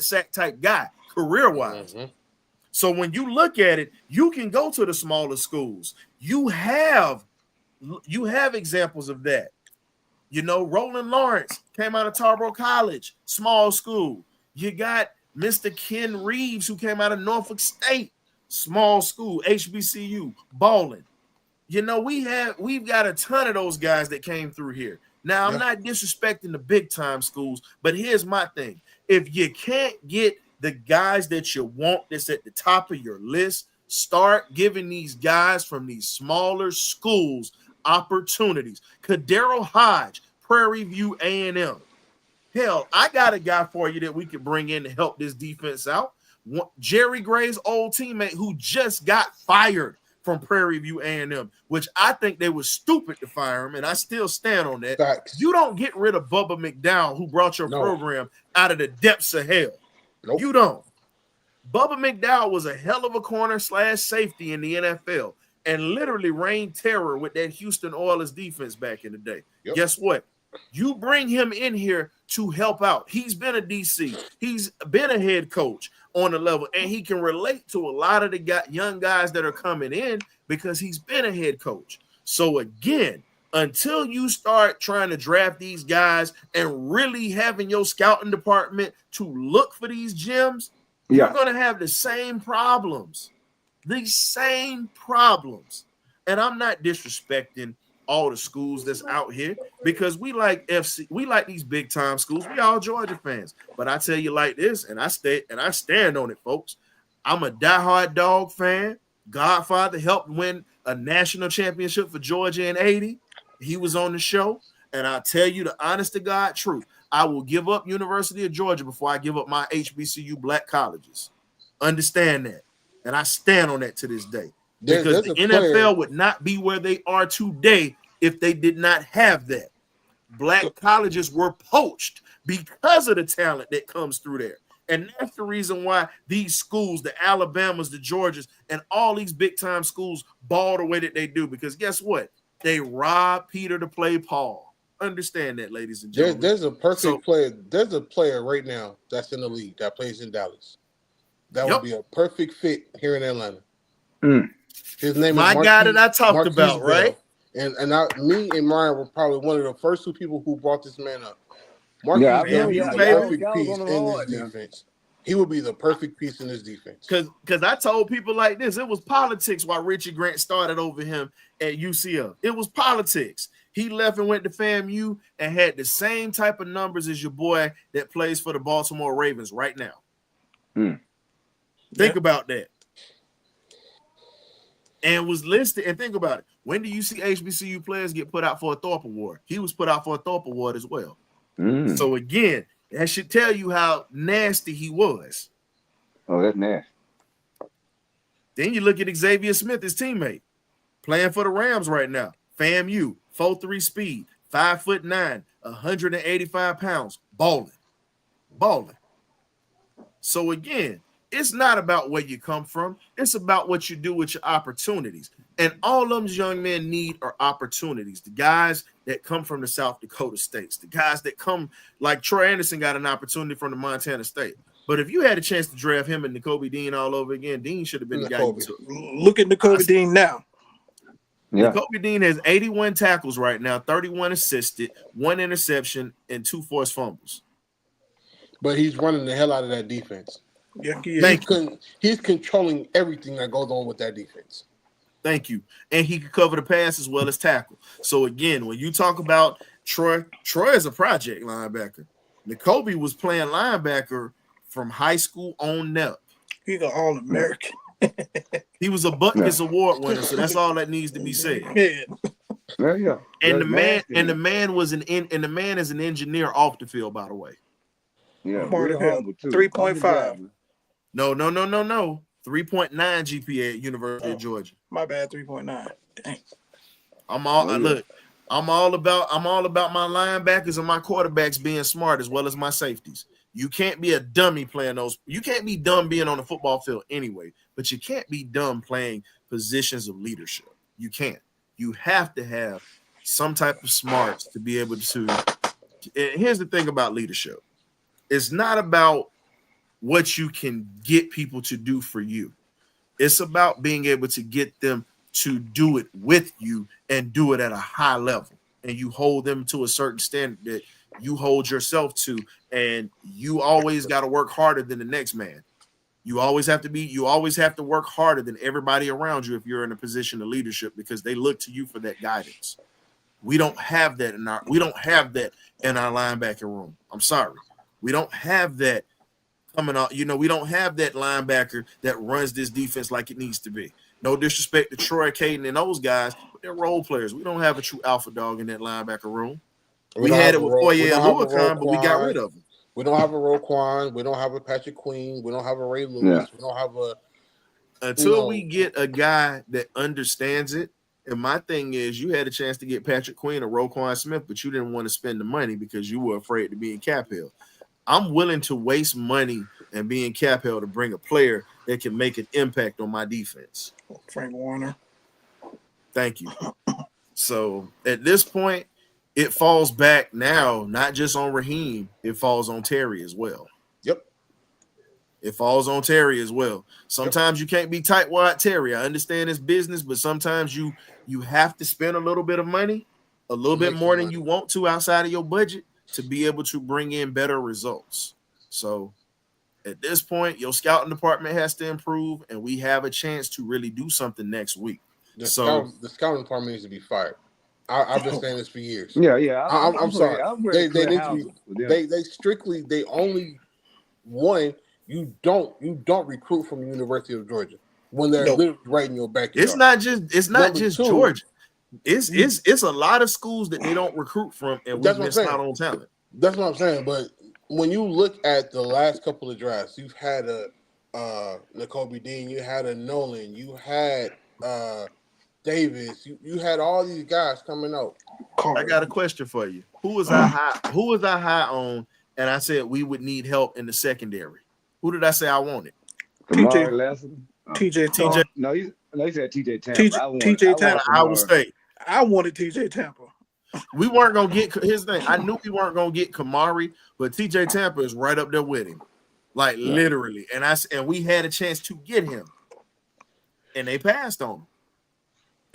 S1: sack type guy, career-wise. Mm-hmm. So when you look at it, you can go to the smaller schools. You have examples of that. You know, Roland Lawrence came out of Tarboro College, small school. You got Mr. Ken Reeves, who came out of Norfolk State, small school, HBCU, balling. You know, we've got a ton of those guys that came through here. Now, I'm not disrespecting the big time schools, but here's my thing. If you can't get the guys that you want that's at the top of your list, start giving these guys from these smaller schools opportunities. Kadero Hodge, Prairie View A&M. Hell, I got a guy for you that we could bring in to help this defense out. Jerry Gray's old teammate who just got fired from Prairie View A&M, which I think they were stupid to fire him, and I still stand on that.
S5: Facts.
S1: You don't get rid of Bubba McDowell, who brought your program out of the depths of hell.
S5: Nope.
S1: You don't. Bubba McDowell was a hell of a corner / safety in the NFL and literally reigned terror with that Houston Oilers defense back in the day.
S5: Yep.
S1: Guess what? You bring him in here to help out. He's been a DC. He's been a head coach on the level, and he can relate to a lot of the young guys that are coming in because he's been a head coach. So again, until you start trying to draft these guys and really having your scouting department to look for these gems, you're going to have the same problems. These same problems. And I'm not disrespecting all the schools that's out here because we like these big time schools. We all Georgia fans. But I tell you like this, and I stand on it, folks. I'm a diehard Dog fan. Godfather helped win a national championship for Georgia in 80. He was on the show. And I'll tell you the honest to God truth. I will give up University of Georgia before I give up my HBCU black colleges. Understand that. And I stand on that to this day. Because the NFL would not be where they are today if they did not have that. Black colleges were poached because of the talent that comes through there. And that's the reason why these schools, the Alabamas, the Georgias, and all these big-time schools ball the way that they do. Because guess what? They rob Peter to play Paul. Understand that, ladies and gentlemen.
S5: There's a perfect player. There's a player right now that's in the league that plays in Dallas. That would be a perfect fit here in Atlanta. His name
S1: is my guy that I talked about, right?
S5: And me and Ryan were probably one of the first two people who brought this man up. Marquise
S1: he's
S5: the perfect piece in this defense. He would be the perfect piece in this defense.
S1: Because I told people like this, it was politics why Richie Grant started over him at UCF. It was politics. He left and went to FAMU and had the same type of numbers as your boy that plays for the Baltimore Ravens right now. Think about that. And was listed, and think about it. When do you see HBCU players get put out for a Thorpe Award? He was put out for a Thorpe Award as well. So again, that should tell you how nasty he was.
S3: Oh, that's nasty.
S1: Then you look at Xavier Smith, his teammate, playing for the Rams right now. FAMU, 4.3 speed, 5'9", 185 pounds, balling. So again, it's not about where you come from. It's about what you do with your opportunities. And all of them young men need are opportunities. The guys that come from the South Dakota states, the guys that come like Troy Anderson got an opportunity from the Montana State. But if you had a chance to draft him and Nakobe Dean all over again, Dean should have been the guy you took.
S4: Look at Nakobe Dean now.
S3: Yeah.
S1: Nakobe Dean has 81 tackles right now, 31 assisted, 1 interception, and 2 forced fumbles.
S5: But he's running the hell out of that defense.
S4: Yeah,
S5: he's controlling everything that goes on with that defense.
S1: Thank you. And he can cover the pass as well as tackle. So again, when you talk about Troy is a project linebacker. Nakobe was playing linebacker from high school on up.
S4: He's an All-American.
S1: He was a Butkus Award winner, so that's all that needs to be said.
S3: Yeah.
S1: And the man is an engineer off the field, by the way.
S3: Yeah,
S4: 3.5.
S1: No. 3.9 GPA at University of Georgia.
S4: My bad, 3.9. Dang.
S1: I'm all about my linebackers and my quarterbacks being smart as well as my safeties. You can't be a dummy playing those. You can't be dumb being on the football field anyway, but you can't be dumb playing positions of leadership. You can't. You have to have some type of smarts to be able to. And here's the thing about leadership. It's not about what you can get people to do for you. It's about being able to get them to do it with you and do it at a high level. And you hold them to a certain standard that you hold yourself to, and you always got to work harder than the next man. You always have to work harder than everybody around you if you're in a position of leadership, because they look to you for that guidance. We don't have that in our linebacker room. I'm sorry. We don't have that coming out. We don't have that linebacker that runs this defense like it needs to be. No disrespect to Troy, Caden, and those guys, but they're role players. We don't have a true alpha dog in that linebacker room. We had it with Foye and Luakon, but we got rid of him.
S5: We don't have a Roquan. We don't have a Patrick Queen. We don't have a Ray Lewis. We don't have a.
S1: Until we get a guy that understands it. And my thing is, you had a chance to get Patrick Queen or Roquan Smith, but you didn't want to spend the money because you were afraid to be in cap hell. I'm willing to waste money and be in cap hell to bring a player that can make an impact on my defense.
S4: Frank Warner.
S1: Thank you. So at this point, it falls back now, not just on Raheem, it falls on Terry as well.
S5: Yep.
S1: It falls on Terry as well. Sometimes you can't be tightwad Terry. I understand it's business, but sometimes you have to spend a little bit of money, a little bit more than you want to outside of your budget to be able to bring in better results. So at this point, your scouting department has to improve, and we have a chance to really do something next week.
S5: The scouting department needs to be fired. I've been saying this for years.
S3: Yeah.
S5: I'm sorry.
S3: They
S5: need to be. They only one. You don't recruit from the University of Georgia when they're literally right in your backyard.
S1: It's not just Georgia. It's a lot of schools that they don't recruit from, and we miss out on talent.
S5: That's what I'm saying. But when you look at the last couple of drafts, you've had a Nakobe Dean, you had a Nolan, you had Davis, you had all these guys coming out.
S1: I got a question for you. Who was I high on? And I said we would need help in the secondary. Who did I say I wanted?
S4: TJ.
S3: No, he said TJ Tampa.
S4: TJ Tampa.
S1: Iowa State.
S4: I wanted TJ Tampa.
S1: We weren't gonna get his thing. I knew we weren't gonna get Kamari, but TJ Tampa is right up there with him, like literally. And we had a chance to get him, and they passed on him.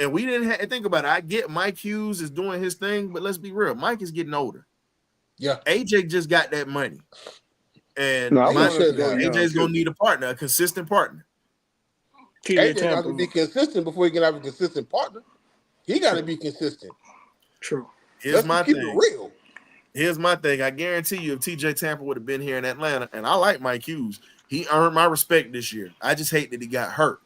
S1: And we didn't think about it. I get Mike Hughes is doing his thing, but let's be real. Mike is getting older.
S5: Yeah,
S1: AJ just got that money, and AJ's gonna need a partner, a consistent partner.
S5: AJ got to be consistent before he can have a consistent partner. He got to be consistent.
S4: True.
S1: Here's my thing.
S5: Real.
S1: Here's my thing. I guarantee you, if TJ Tampa would have been here in Atlanta, and I like Mike Hughes, he earned my respect this year. I just hate that he got hurt.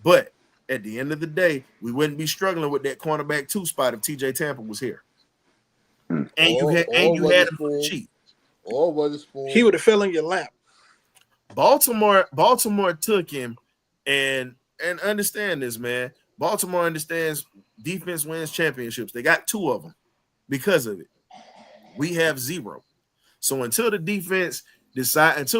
S1: But at the end of the day, we wouldn't be struggling with that cornerback 2 spot if TJ Tampa was here. And you had him for the cheap.
S5: Or was it for
S4: he would have fell in your lap.
S1: Baltimore took him, and understand this, man. Baltimore understands defense wins championships. They got 2 of them because of it. We have 0. So until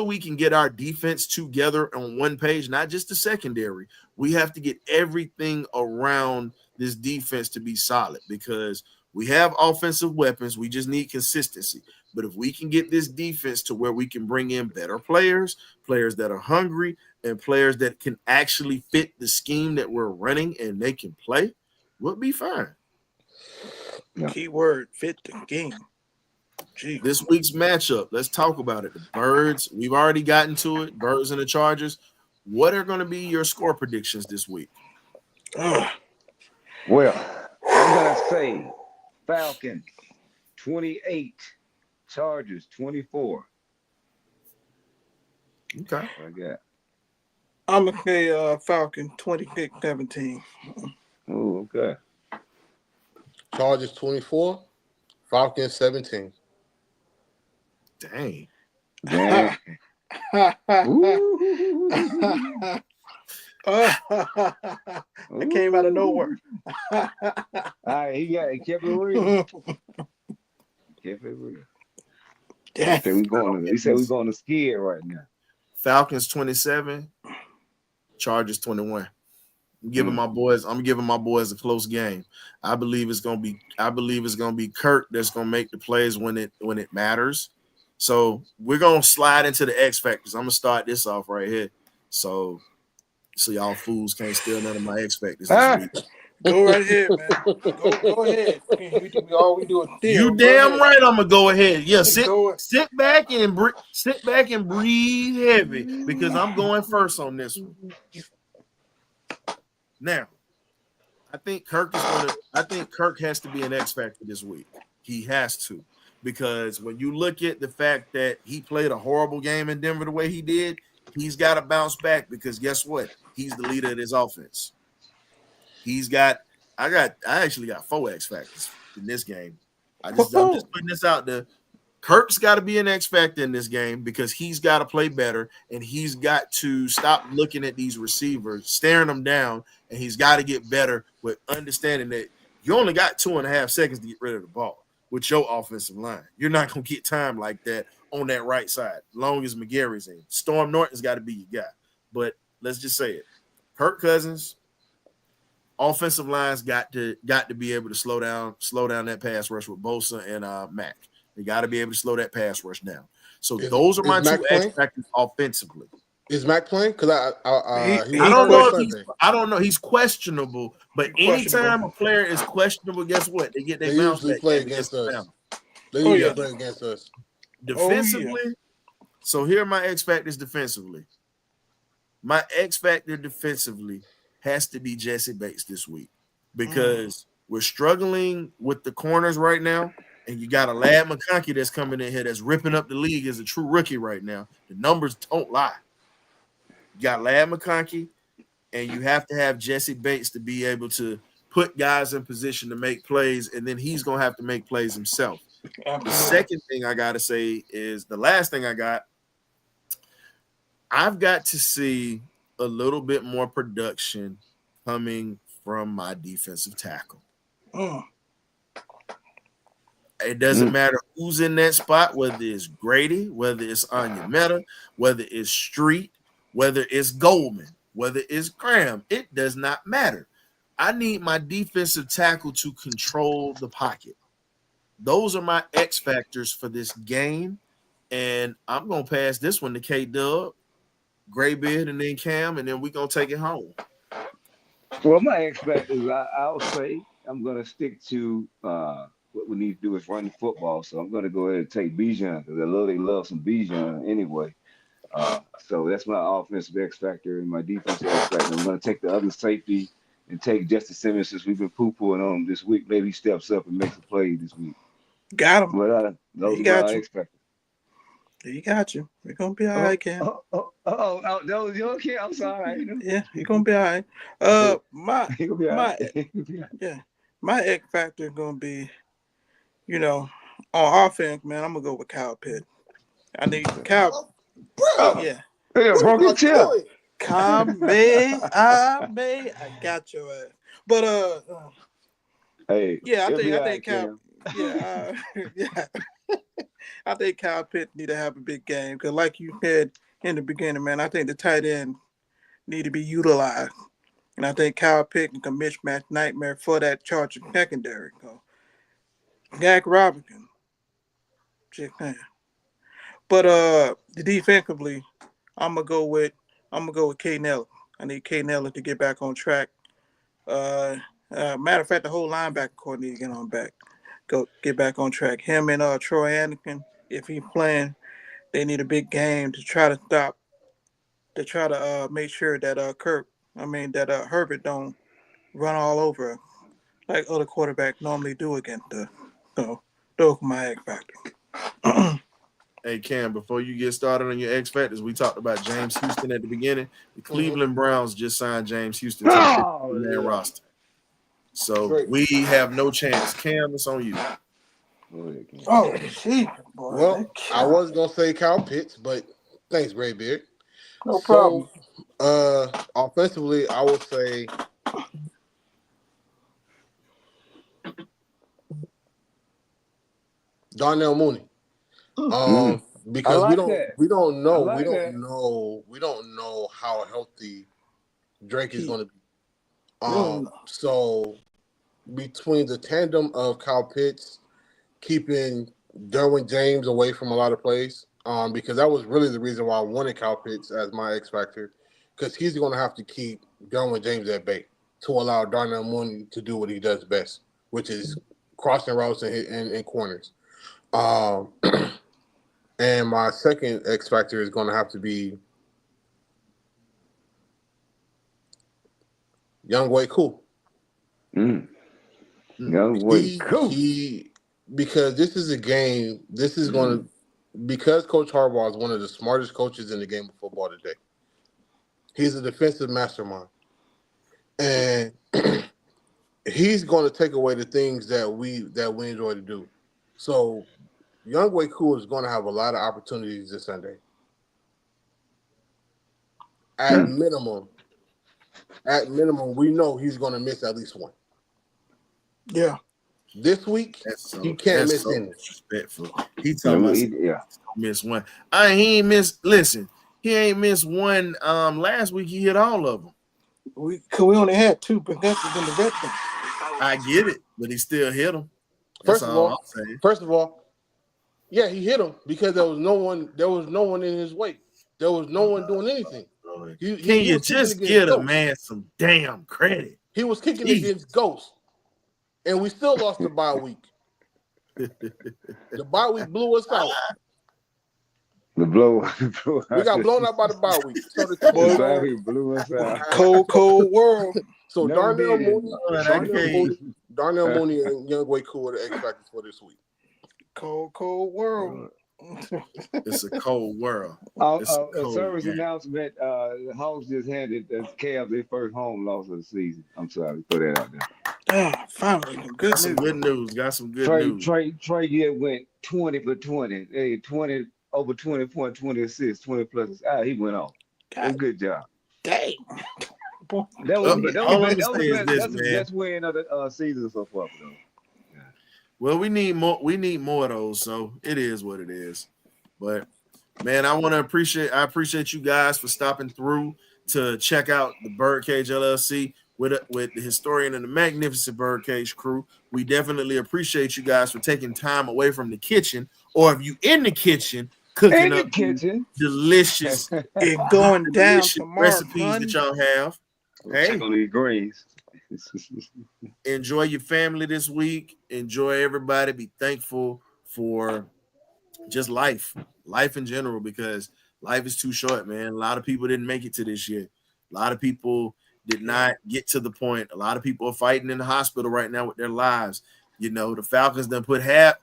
S1: we can get our defense together on one page, not just the secondary, we have to get everything around this defense to be solid, because we have offensive weapons. We just need consistency. But if we can get this defense to where we can bring in better players that are hungry, and players that can actually fit the scheme that we're running and they can play, we'll be fine.
S4: Keyword, fit the game. Gee.
S1: This week's matchup, let's talk about it. The Birds, we've already gotten to it. Birds and the Chargers. What are going to be your score predictions this week?
S3: Well, I'm going to say Falcons 28, Chargers 24.
S1: Okay.
S3: I got.
S4: I'm going to say Falcon 26-17.
S3: Oh, okay.
S5: Chargers 24, Falcons 17.
S1: Dang.
S3: That
S4: came out of nowhere.
S3: All right, he kept it real. He said we're going to ski it right now.
S1: Falcons 27, Chargers 21. I'm giving my boys a close game. I believe it's gonna be Kirk that's gonna make the plays when it matters. So we're gonna slide into the X factors. I'm gonna start this off right here. So y'all fools can't steal none of my X factors this week.
S4: Go right ahead, man. Go ahead. All we do is
S1: You
S4: deal.
S1: damn right. I'm gonna go ahead. Yeah, sit
S4: Go
S1: back and breathe heavy because I'm going first on this one. Now, I think Kirk has to be an X factor this week. He has to, because when you look at the fact that he played a horrible game in Denver the way he did, he's got to bounce back because guess what? He's the leader of this offense. I actually got 4 X factors in this game. I'm just putting this out there. Kirk's got to be an X factor in this game because he's got to play better and he's got to stop looking at these receivers, staring them down, and he's got to get better with understanding that you only got 2.5 seconds to get rid of the ball with your offensive line. You're not going to get time like that on that right side, as long as McGarry's in. Storm Norton's got to be your guy. But let's just say it. Kirk Cousins, offensive line's got to be able to slow down that pass rush with Bosa and Mack. They got to be able to slow that pass rush down. So those are my 2 X factors offensively.
S5: Is Mack playing? Because
S1: I don't know. I don't know. He's questionable. But anytime a player is questionable, guess what? They get their bounce back.
S5: Play against us. They usually play against us.
S1: Defensively. So here are my X factors defensively. My X factor defensively has to be Jesse Bates this week because we're struggling with the corners right now. And you got a Lad McConkey that's coming in here that's ripping up the league as a true rookie right now. The numbers don't lie. You got Lad McConkey, and you have to have Jesse Bates to be able to put guys in position to make plays, and then he's going to have to make plays himself. The second thing I got to say is the last thing I've got to see a little bit more production coming from my defensive tackle. It doesn't matter who's in that spot, whether it's Grady, whether it's Onyemata, whether it's Street, whether it's Goldman, whether it's Graham. It does not matter. I need my defensive tackle to control the pocket. Those are my X factors for this game. And I'm going to pass this one to K-Dub, Graybeard, and then Cam, and then we're going to take it home.
S3: Well, my X factors, I'll say I'm going to stick to what we need to do is run the football. So I'm going to go ahead and take Bijan because they love some Bijan anyway. So that's my offensive X factor and my defensive X factor. I'm going to take the other safety and take Justin Simmons since we've been poo-pooing on him this week. Maybe he steps up and makes a play this week.
S4: Got him.
S3: But those are my X factors.
S4: He got you. We're going to be all right, Cam.
S3: That was your kid. I'm sorry.
S4: Yeah, you're going to be all right. My X factor is going to be, on offense, man, I'm going to go with Kyle Pitt. I need Kyle.
S5: Bro.
S4: Yeah.
S3: Broke your chip.
S4: I got your ass. But,
S3: hey.
S4: Yeah, I think Kyle. I think Kyle Pitt need to have a big game because, like you said in the beginning, man, I think the tight end need to be utilized, and I think Kyle Pitt is a mismatch nightmare for that Charger secondary. So, Gak Robinson, but defensively, I'm gonna go with K Neller. I need K Neller to get back on track. Matter of fact, the whole linebacker core need to get back on track. Him and Troy Anakin, if he's playing, they need a big game to try to make sure that Herbert don't run all over like other quarterbacks normally do against the. So those are my X factors.
S1: Hey, Cam, before you get started on your X factors, we talked about James Houston at the beginning. The Cleveland Browns just signed James Houston to the man roster. So we have no chance. Cam, it's on you.
S4: Oh, shit, boy.
S5: Well, I was gonna say Kyle Pitts, but thanks, Graybeard.
S4: No problem.
S5: Offensively, I would say Darnell Mooney. Because we don't know how healthy Drake is going to be. So between the tandem of Kyle Pitts keeping Derwin James away from a lot of plays, because that was really the reason why I wanted Kyle Pitts as my X factor, because he's going to have to keep Derwin James at bay. to allow Darnell Mooney to do what he does best, which is crossing routes and corners. And my second X factor is going to have to be Younghoe Koo.
S3: Younghoe Koo.
S5: Because this is a game. This is going to because Coach Harbaugh is one of the smartest coaches in the game of football today. He's a defensive mastermind, and he's going to take away the things that we enjoy to do. So, Younghoe Koo is going to have a lot of opportunities this Sunday. At minimum, we know he's going to miss at least one.
S4: Yeah.
S5: This week, he can't miss any.
S1: Disrespectful. He talking about miss one. He ain't missed. Listen, he ain't missed one. Last week he hit all of them.
S4: We only had 2 possessions in the red zone.
S1: I get it, but he still hit them.
S5: First of all, yeah, he hit him because there was no one in his way. There was no one doing anything.
S1: Can you just get a man some damn credit?
S5: He was kicking against Ghost, and we still lost the bye week. The bye week blew us out.
S3: We
S5: got blown out by the bye week. So the
S3: bye week blew us out.
S4: Cold world.
S5: So Darnell Mooney and Younghoe Koo are the X factors for this week.
S4: Cold world.
S1: It's a cold world.
S3: A service announcement. The Hawks just handed the Cavs their first home loss of the season. I'm sorry, put that out there.
S4: Finally,
S1: got some good news.
S3: Trey Gill went 20 for 20. Hey, 20 over 20 points, 20 assists, 20 plus. He went off. Good job.
S4: Dang.
S3: That was the best win of the season so far, though.
S1: Well, we need more. We need more of those. So it is what it is. But man, I appreciate you guys for stopping through to check out the BirdCage LLC with the historian and the magnificent BirdCage crew. We definitely appreciate you guys for taking time away from the kitchen, or if you in the kitchen cooking up delicious
S4: and going down tomorrow,
S1: recipes that y'all have. Hey,
S3: greens.
S1: Enjoy your family this week. Enjoy everybody. Be thankful for just life in general, because life is too short, man. A lot of people didn't make it to this year. A lot of people did not get to the point. A lot of people are fighting in the hospital right now with their lives. You know, the Falcons done put a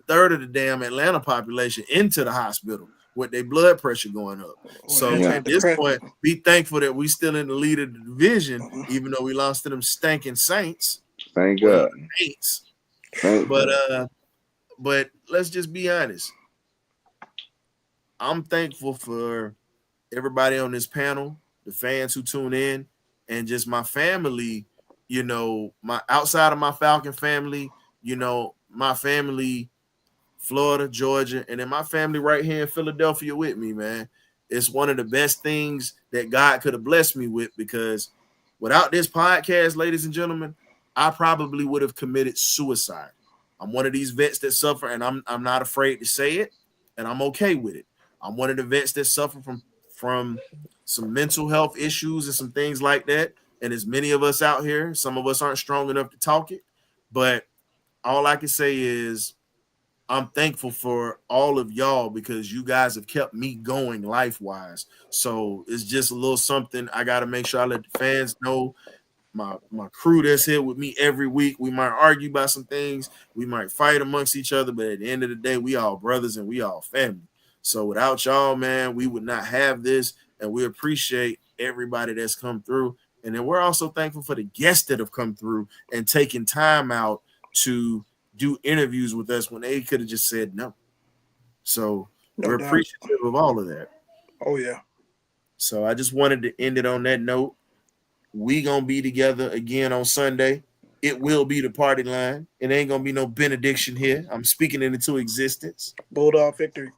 S1: third of the damn Atlanta population into the hospital with their blood pressure going up. So at this point, be thankful that we still in the lead of the division, even though we lost to them stinking Saints.
S3: Thank God.
S1: But let's just be honest. I'm thankful for everybody on this panel, the fans who tune in, and just my family, you know, my outside of my Falcon family, you know, my family, Florida, Georgia, and then my family right here in Philadelphia with me, man. It's one of the best things that God could have blessed me with, because without this podcast, ladies and gentlemen, I probably would have committed suicide. I'm one of these vets that suffer, and I'm not afraid to say it, and I'm okay with it. I'm one of the vets that suffer from some mental health issues and some things like that. And as many of us out here, some of us aren't strong enough to talk it, but all I can say is I'm thankful for all of y'all, because you guys have kept me going life-wise. So it's just a little something I got to make sure I let the fans know. My crew that's here with me every week, we might argue about some things. We might fight amongst each other, but at the end of the day, we all brothers and we all family. So without y'all, man, we would not have this, and we appreciate everybody that's come through. And then we're also thankful for the guests that have come through and taken time out to do interviews with us when they could have just said no. So we're appreciative of all of that.
S4: Oh, yeah.
S1: So I just wanted to end it on that note. We gonna be together again on Sunday. It will be the party line. It ain't gonna be no benediction here. I'm speaking it into existence.
S4: Bulldog victory.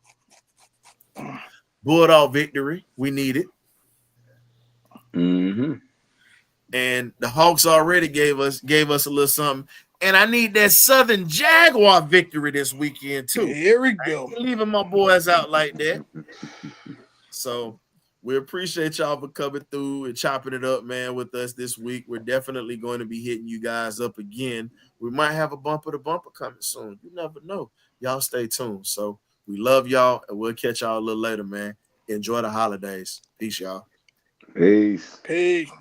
S1: Bulldog victory. We need it.
S3: Mm-hmm.
S1: And the Hawks already gave us a little something. And I need that Southern Jaguar victory this weekend too.
S4: Here we go.
S1: I ain't leaving my boys out like that. So We appreciate y'all for coming through and chopping it up, man, with us this week. We're definitely going to be hitting you guys up again. We might have a bumper to bumper coming soon. You never know. Y'all stay tuned. So we love y'all, and we'll catch y'all a little later, man. Enjoy the holidays. Peace, y'all.
S3: Peace.
S4: Peace.